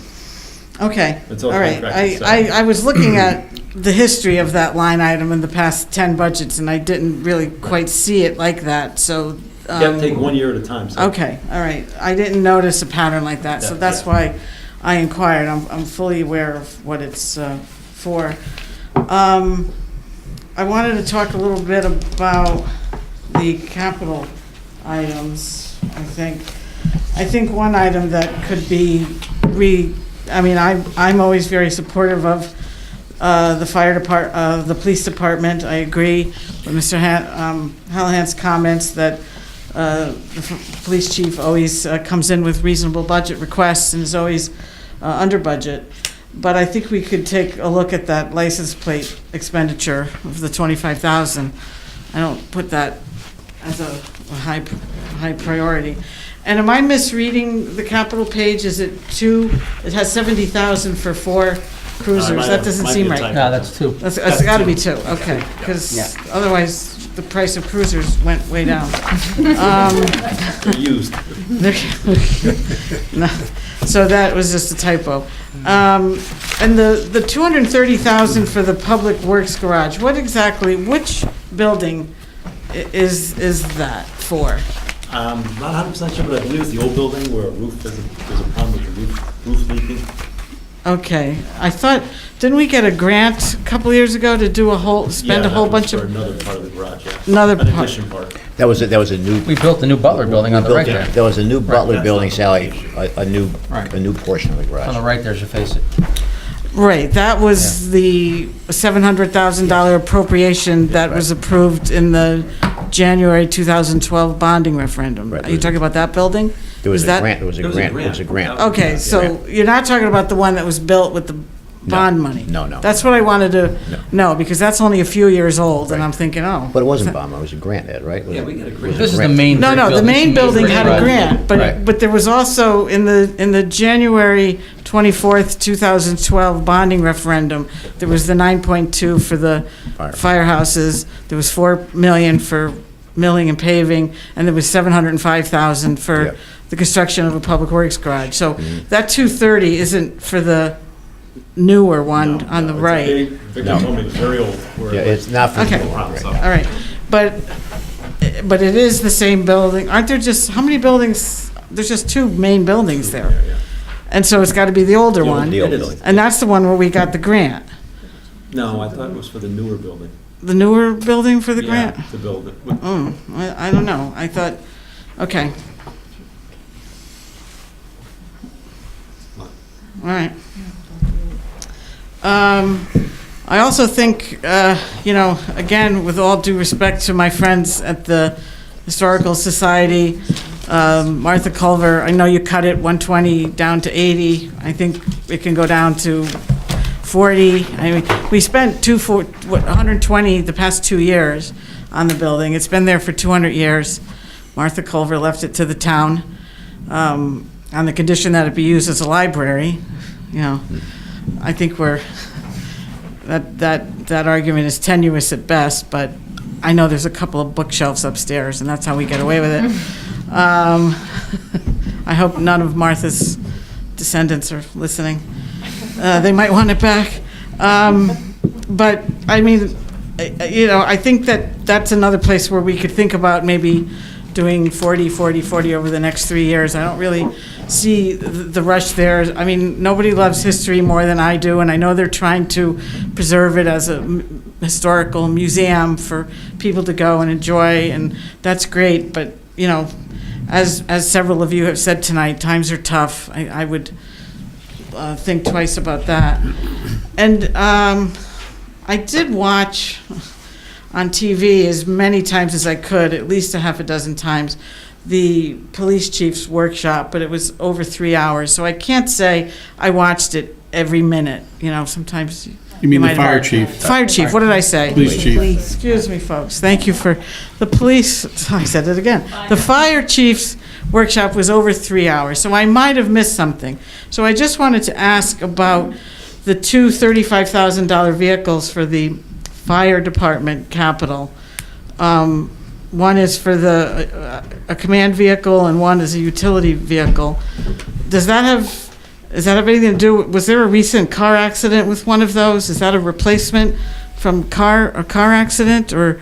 Okay, Until all right. contract is I was looking at the history of that line item in the past 10 budgets, and I didn't really quite see it like that, so. You have to take 1 year at a time. So Okay, all right. I didn't notice a pattern like that, so Yeah, that's yeah. why I inquired. I'm fully aware of what it's for. I wanted to talk a little bit about the capital items, I think one item that could be I'm always very supportive of the fire department, the police department. I agree with Mr. Hallahan's comments that the police chief always comes in with reasonable budget requests and is always under budget. But I think we could take a look at that license plate expenditure of the 25,000. I don't put that as a high priority. And am I misreading the capital page? Is it two, it has 70,000 for 4 cruisers? That doesn't seem right. No, that's two. It's gotta be 2, okay, because Yeah. otherwise, the price of cruisers went way down. They're used. No, so that was just a typo. And the 230,000 for the Public Works Garage, what exactly, which building is that for? Not 100% sure, but I believe it's the old building where there's a problem with the roof leaking. Okay, I thought, didn't we get a grant a couple years ago to do spend a whole bunch For of, another part of the garage, yeah. Another An part. addition part. That was a new. We built the new Butler building on the right there. There was a new Butler that's building, not- Sally, a new Right. portion of the On the garage. right there as you face it. right, that was the $700,000 appropriation that was approved in the January 2012 bonding referendum. Right. Are you talking about that building? There was Is a that- grant, there was a There was a grant, there was a grant. Okay, so you're not talking about the one that was built with the bond money? No, no. That's what I wanted to No. know, because that's only a few years old, and Right. I'm thinking, oh. But it wasn't bomb, it was a grant, Ed, right? Yeah, we got a It grant. was This is the grant. main. No, brick no, the main She made building had a brick grant, Right. but there was also, in the January 24th, 2012 bonding referendum, there was the 9.2 for the firehouses, there was 4 million for milling and paving, and there was 705,000 Yeah. for the construction of a public works garage. So that 230 isn't for the newer one on the right. Victor told me it was very old. Yeah, it's not for. Okay. Right. All right, but it is the same building. Aren't there just, how many buildings? There's just 2 main buildings there. And so it's got to be the older one. The old It is. building. And that's the one where we got the grant. No, I thought it was for the newer building. The newer building for the grant? Yeah, to build it. I don't know. I thought, okay. All right. I also think, again, with all due respect to my friends at the Historical Society, Martha Culver, I know you cut it 120 down to 80. I think it can go down to 40. I mean, we spent 120 the past 2 years on the building. It's been there for 200 years. Martha Culver left it to the town on the condition that it be used as a library. I think that argument is tenuous at best, but I know there's a couple of bookshelves upstairs, and that's how we get away with it. I hope none of Martha's descendants are listening. They might want it back. But, I mean, I think that's another place where we could think about maybe doing 40 over the next 3 years. I don't really see the rush there. I mean, nobody loves history more than I do, and I know they're trying to preserve it as a historical museum for people to go and enjoy, and that's great. But, as several of you have said tonight, times are tough. I would think twice about that. And I did watch on TV as many times as I could, at least a half a dozen times, the police chief's workshop, but it was over 3 hours. So I can't say I watched it every minute. Sometimes You mean the might fire have- chief? Fire chief, what did I say? Police chief. Excuse me, folks. Thank you for the police. I said it again. The fire chief's workshop was over 3 hours, so I might have missed something. So I just wanted to ask about the 2 $35,000 vehicles for the fire department capital. One is for a command vehicle, and one is a utility vehicle. Does that have anything to do? Was there a recent car accident with one of those? Is that a replacement from a car accident, or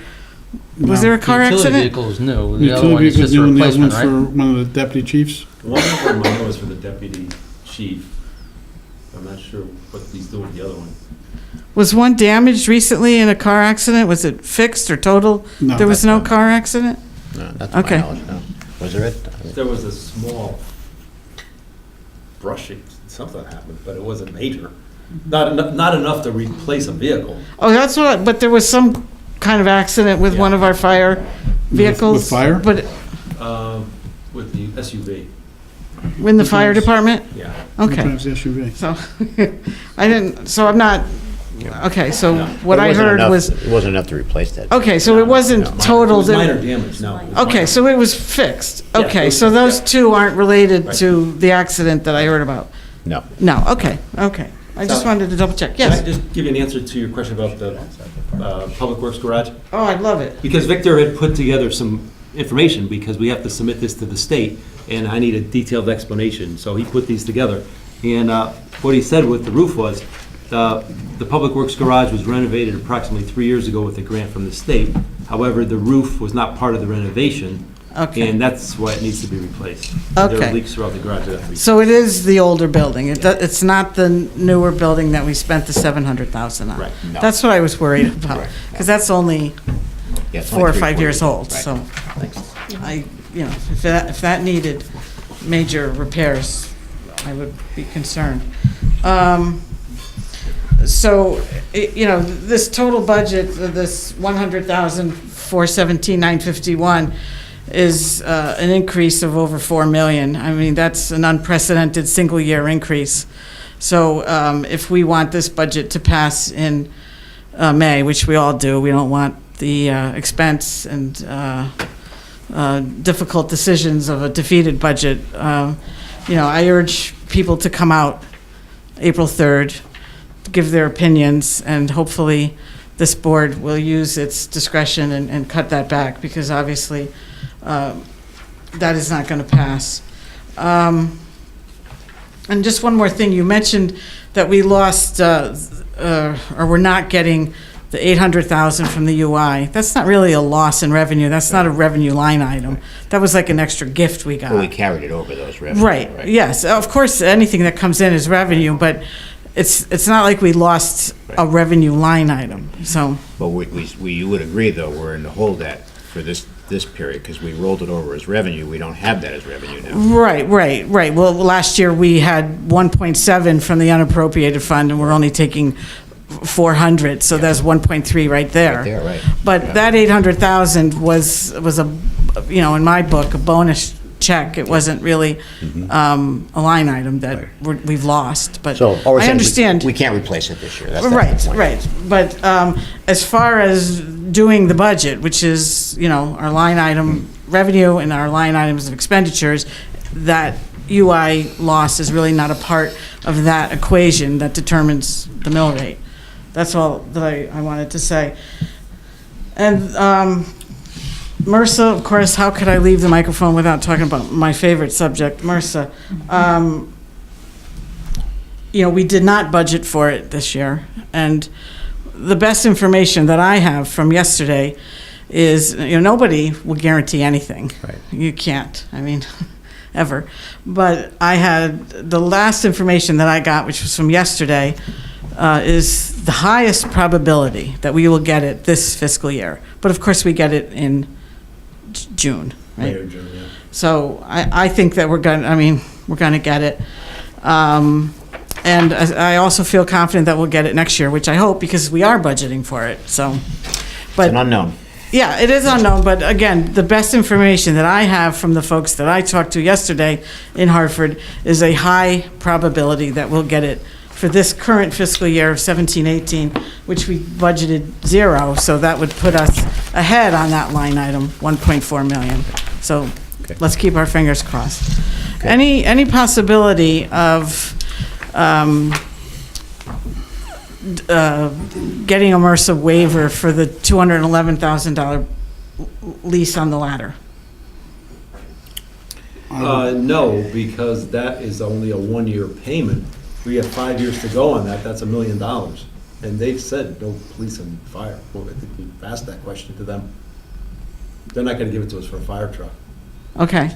was there a car Utility accident? vehicle is new. The other Utility one is vehicles just a new, and the other replacement, one's right? for one of the deputy chiefs? One of them I know is for the deputy chief. I'm not sure what he's doing with the other one. Was one damaged recently in a car accident? Was it fixed or total? No. There was no car accident? No, not to my Okay. knowledge, no. Was there it? There was a small brushing, something happened, but it wasn't major. Not enough to replace a vehicle. Oh, that's what, but there was some kind of accident with one of our fire vehicles? With fire? But With the SUV, in the fire department? yeah. Okay. Sometimes SUV. So, so I'm not okay, so what It I wasn't heard enough- was, It wasn't enough to replace that. okay, so it wasn't It total. was minor damage, no. it was Okay, minor. so it was fixed. Yeah, Okay, it was so fixed, those yeah. two aren't related Right. to the accident that I heard about? No. No, okay, okay. I just So- wanted to double check. Can I Yes. just give you an answer to your question about the Public Works Garage? Oh, I love it. Because Victor had put together some information, because we have to submit this to the state, and I need a detailed explanation, so he put these together. And what he said with the roof was, the Public Works Garage was renovated approximately 3 years ago with a grant from the state. However, the roof was not part of the renovation, Okay. and that's why it needs to be replaced. There Okay. are leaks throughout the garage. that have to be- So it is the older building. It's not the newer building that we spent the 700,000 on? Right. No. That's what I was worried about, Right. because that's only Yeah, it's 4 or only 5 3, years 4 old, Right. so I, if that needed major repairs, I would be concerned. So, this total budget, this 100,000, 417, 951, is an increase of over 4 million. I mean, that's an unprecedented single-year increase. So if we want this budget to pass in May, which we all do, we don't want the expense and difficult decisions of a defeated budget. I urge people to come out April 3rd, give their opinions, and hopefully this board will use its discretion and cut that back, because obviously that is not going to pass. And just one more thing, you mentioned that we lost, or we're not getting the 800,000 from the UI. That's not really a loss in revenue. That's not a revenue line item. That was like an extra gift we got. Well, we carried it over those revenues. Right, yes, of course, anything that comes in is revenue, but it's not like we lost a revenue line item, so, But you would agree, though, we're in the hole that for this period, because we rolled it over as revenue, we don't have that as revenue now. right. Well, last year, we had 1.7 from the unappropriated fund, and we're only taking 400, so that's 1.3 right there. Right there, right. But that 800,000 was a, in my book, a bonus check. It wasn't really a line item that we've lost, but So, all we're I saying is understand. we can't replace it this year. That's the point. Right. But as far as doing the budget, which is, our line item revenue and our line items of expenditures, that UI loss is really not a part of that equation that determines the mill rate. That's all that I wanted to say. And MRSA, of course, how could I leave the microphone without talking about my favorite subject, MRSA? We did not budget for it this year, and the best information that I have from yesterday is, nobody will guarantee anything. Right. You can't, ever. But I had, the last information that I got, which was from yesterday, is the highest probability that we will get it this fiscal year. But of course, we get it in June, right? Later, June, yeah. So I think that we're going to get it. And I also feel confident that we'll get it next year, which I hope, because we are budgeting for it, so. It's But an unknown. yeah, it is unknown, but again, the best information that I have from the folks that I talked to yesterday in Hartford is a high probability that we'll get it for this current fiscal year of 17-18, which we budgeted 0, so that would put us ahead on that line item, 1.4 million. So Okay. let's keep our fingers crossed. Any possibility of getting a MRSA waiver for the $211,000 lease on the ladder? No, because that is only a one-year payment. We have 5 years to go on that, that's $1 million. And they've said no police and fire. Well, I think we've asked that question to them. They're not gonna give it to us for a fire truck. Okay,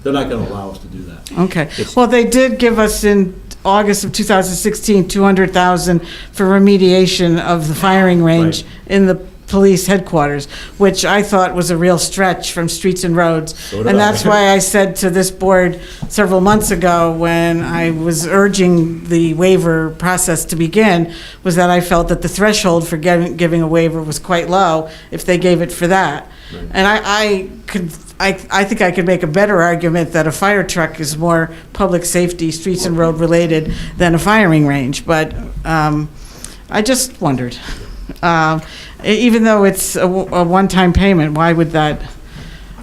They're not gonna allow us to do that. okay. Well, they did give us in August of 2016, $200,000 for remediation of the firing range Right. in the police headquarters, which I thought was a real stretch from Streets and Roads. So did And I. that's why I said to this board several months ago, when I was urging the waiver process to begin, was that I felt that the threshold for giving a waiver was quite low if they gave it for that. And I think I could make a better argument that a fire truck is more public safety, streets and road related than a firing range. But I just wondered. Even though it's a one-time payment, why would that,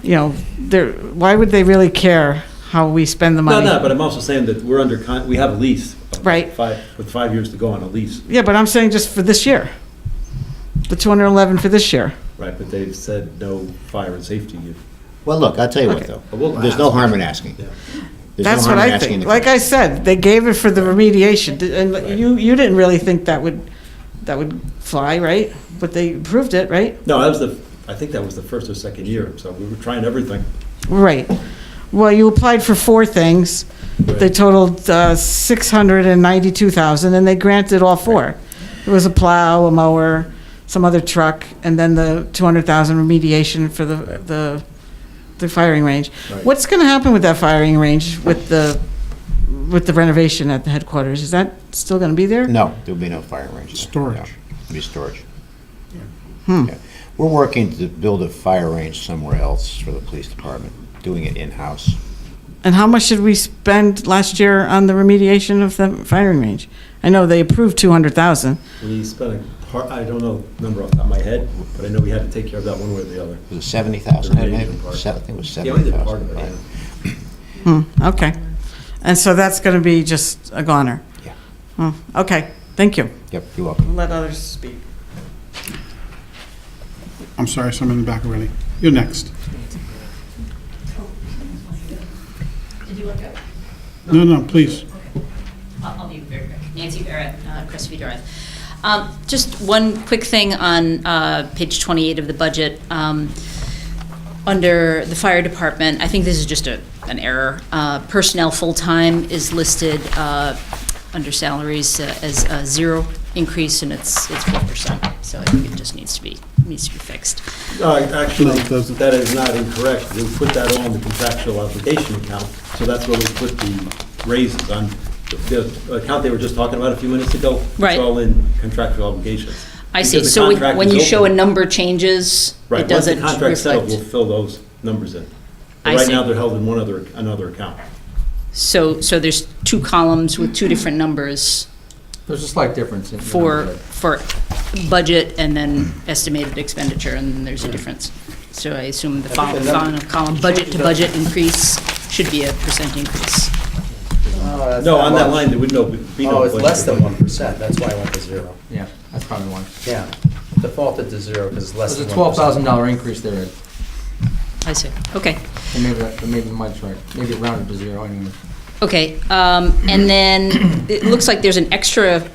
why would they really care how we spend the money? No, but I'm also saying that we're under, we have a lease. Right. With 5 years to go on a lease. Yeah, but I'm saying just for this year. The 211 for this year. Right, but they've said no fire and safety. Well, look, I'll tell you what, Okay. though. There's no harm in asking. Yeah. There's no That's harm what in I asking think. the Like I question. said, they gave it for the remediation, and you didn't really think that would fly, right? But they approved it, right? No, I think that was the first or second year, so we were trying everything. Right. Well, you applied for 4 things. They totaled 692,000, and they granted all 4. It was a plow, a mower, some other truck, and then the 200,000 remediation for the firing range. Right. What's going to happen with that firing range with the renovation at the headquarters? Is that still going to be there? No, there'll be no fire range. there. Storage. No, It'll be storage. Yeah. We're working to build a fire range somewhere else for the police department, doing it in-house. And how much did we spend last year on the remediation of the firing range? I know they approved 200,000. We spent I don't know the number off the top of my head, but I know we had to take care of that one way or the other. Was it 70,000? I Remediation part. think it was Yeah, we did part 70,000. of it, yeah. Okay. And so that's going to be just a goner? Yeah. Okay, thank you. Yep, you're welcome. Let others speak. I'm sorry, someone in the back already. You're next. Did you want to go? No, please. I'll be very quick. Nancy Barrett, Crestview Drive. Just one quick thing on page 28 of the budget. Under the fire department, I think this is just an error. Personnel full-time is listed under salaries as a 0 increase, and it's 4%. So I think it just needs to be fixed. Actually, No, it doesn't. that is not incorrect. We put that on the contractual obligation account, so that's where we put the raises on. The account they were just talking about a few minutes ago. Right. It's all in contractual obligations. I see. Because the So contract when is you show a open. number changes, Right, it once the doesn't contract's settled, reflect. we'll fill those numbers in. But I right see. now, they're held in another account. So there's 2 columns with 2 different numbers There's a slight difference in. for budget and then estimated expenditure, and then there's a difference. So I assume the final column, budget to budget increase, should be a % increase. No, on that line, there would be no. Oh, it's less than budget. 1%, that's why I went to 0. Yeah, that's probably one. Yeah, defaulted to 0 because it's less There's than a 1%. $12,000 increase there, Ed. I see. Okay. And maybe Mike's right. Maybe it rounded to 0 anyway. Okay. And then it looks like there's an extra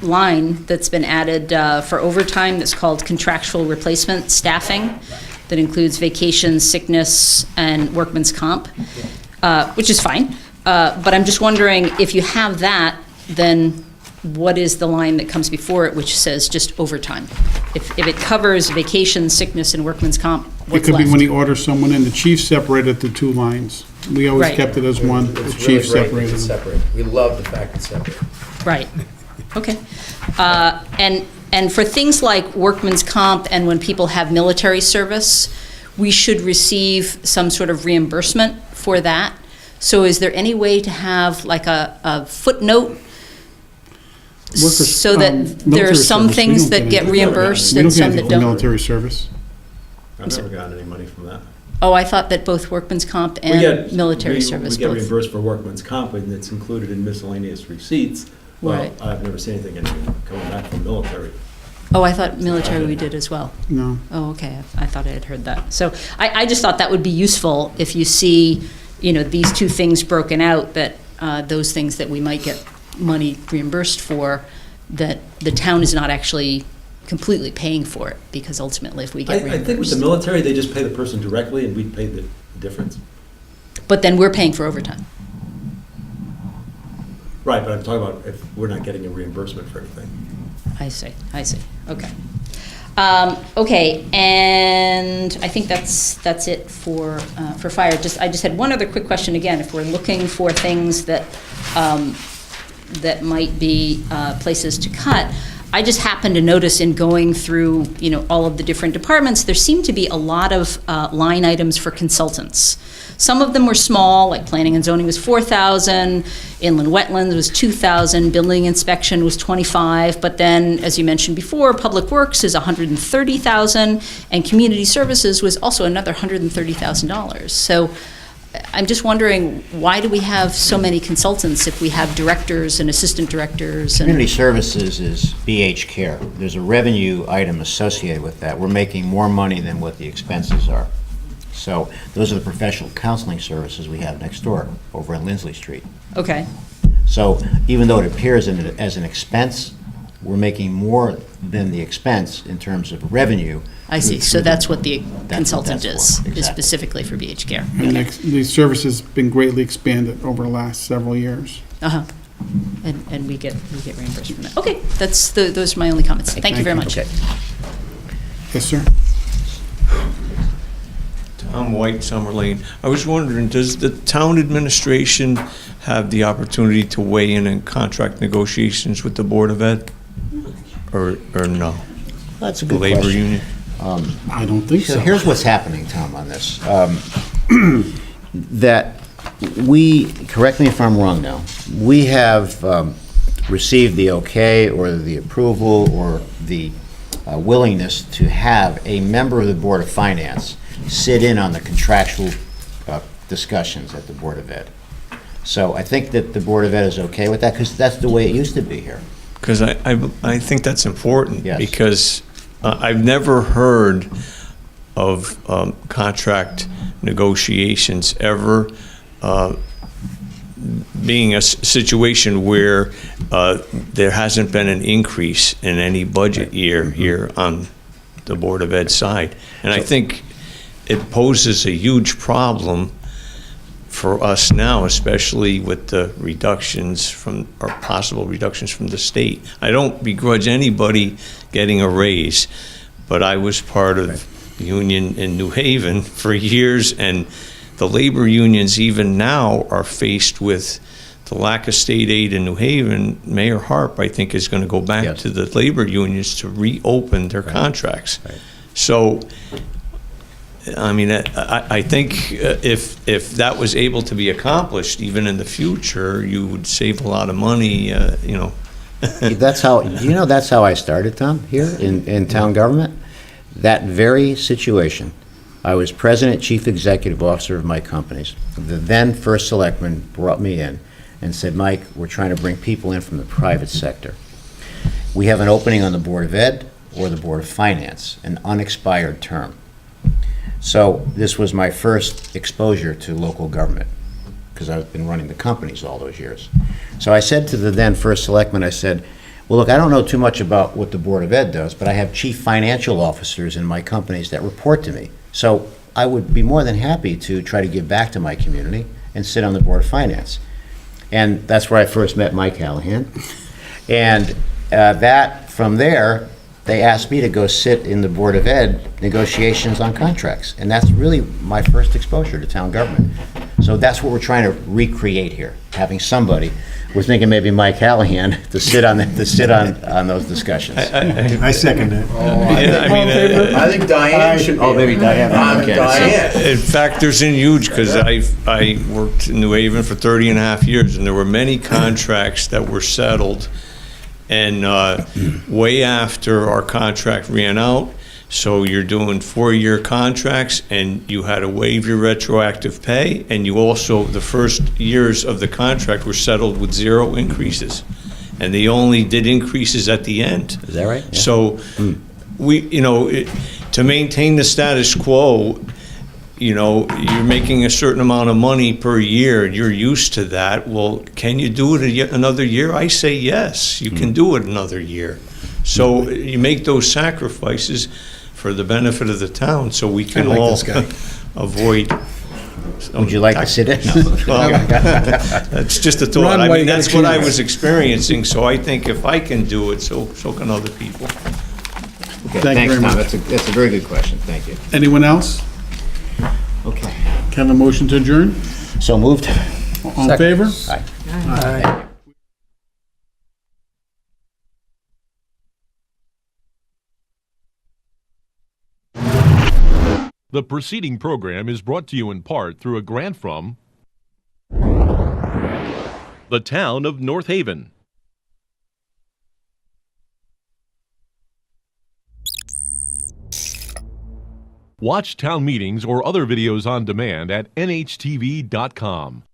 line that's been added for overtime that's called contractual replacement staffing that includes vacation, sickness, and workman's comp, which is fine. But I'm just wondering, if you have that, then what is the line that comes before it which says just overtime? If it covers vacation, sickness, and workman's comp, It what's could be when he left? orders someone in. The chief separated the 2 lines. We always Right. kept it as one. The It's chief really great that separated it's them. separate. We love the fact it's separate. Right. Okay. And for things like workman's comp and when people have military service, we should receive some sort of reimbursement for that. So is there any way to have like a footnote Workers- so that there are military some service, we things don't that get get any- reimbursed We and don't get some anything that from don't? military service. I've never gotten any money from that. Oh, I thought that both workman's comp We and get- military service We get both. reimbursed for workman's comp, and it's included in miscellaneous receipts. Well, Right. I've never seen anything coming back from military. Oh, I thought military we did as well. No. Oh, okay, I thought I had heard that. So I just thought that would be useful if you see, these 2 things broken out, that those things that we might get money reimbursed for, that the town is not actually completely paying for it, because ultimately if we get I think with the reimbursed. military, they just pay the person directly, and we pay the difference. But then we're paying for overtime. Right, but I'm talking about if we're not getting a reimbursement for anything. I see, okay. Okay, and I think that's it for fire. I just had one other quick question again. If we're looking for things that, that might be places to cut, I just happened to notice in going through, all of the different departments, there seemed to be a lot of line items for consultants. Some of them were small, like planning and zoning was 4,000, inland wetlands was 2,000, building inspection was 25, but then, as you mentioned before, public works is 130,000, and community services was also another $130,000. So I'm just wondering, why do we have so many consultants if we have directors and assistant directors? Community services is BH Care. There's a revenue item associated with that. We're making more money than what the expenses are. So those are the professional counseling services we have next door over on Lindsley Street. Okay. So even though it appears as an expense, we're making more than the expense in terms of revenue. I see. So that's what the consultant that's for. is Exactly. specifically for BH Care. And these services have been greatly expanded over the last several years. Uh-huh. And we get reimbursed from that. Okay, those are my only comments. Thank you very much. Okay. Yes, sir? Tom White, Summer Lane. I was wondering, does the town administration have the opportunity to weigh in contract negotiations with the Board of Ed? Or no? That's a good Labor question. union? I don't think so. Here's what's happening, Tom, on this. That we, correct me if I'm wrong now, we have received the okay or the approval or the willingness to have a member of the Board of Finance sit in on the contractual discussions at the Board of Ed. So I think that the Board of Ed is okay with that, because that's the way it used to be here. Because I think that's important. Yes. Because I've never heard of contract negotiations ever being a situation where there hasn't been an increase in any budget year here on the Board of Ed side. And I think it poses a huge problem for us now, especially with the reductions from, or possible reductions from the state. I don't begrudge anybody getting a raise, but I was part of the union in New Haven for years, and the labor unions even now are faced with the lack of state aid in New Haven. Mayor Harp, I think, is going to go back to the labor unions to reopen their contracts. So, I mean, I think if that was able to be accomplished, even in the future, you would save a lot of money, That's how, that's how I started, Tom, here in town government. That very situation. I was president, chief executive officer of my companies. The then first selectman brought me in and said, Mike, we're trying to bring people in from the private sector. We have an opening on the Board of Ed or the Board of Finance, an unexpired term. So this was my first exposure to local government, because I've been running the companies all those years. So I said to the then first selectman, I said, well, look, I don't know too much about what the Board of Ed does, but I have chief financial officers in my companies that report to me. So I would be more than happy to try to give back to my community and sit on the Board of Finance. And that's where I first met Mike Callahan. And from there, they asked me to go sit in the Board of Ed negotiations on contracts. And that's really my first exposure to town government. So that's what we're trying to recreate here, having somebody. We're thinking maybe Mike Callahan to sit on those discussions. I second that. I think Diane should be. Oh, maybe Diane. Okay. Diane. In fact, there's in huge, because I worked in New Haven for 30 and a half years, and there were many contracts that were settled, and way after our contract ran out, so you're doing 4-year contracts, and you had to waive your retroactive pay, and you also, the first years of the contract were settled with 0 increases. And they only did increases at the end. Is that right? Yeah. So to maintain the status quo, you're making a certain amount of money per year, you're used to that. Well, can you do it another year? I say yes, you can do it another year. So you make those sacrifices for the benefit of the town, so we can all avoid. Would you like to sit in? That's just a thought. I mean, that's what I was experiencing, so I think if I can do it, so can other people. Okay, Thank you very much. That's a very good question. Thank you. Anyone else? Okay. Can I have a motion to adjourn? So moved. All in favor? Aye. The preceding program is brought to you in part through a grant from the town of North Haven. Watch town meetings or other videos on demand at nhtv.com.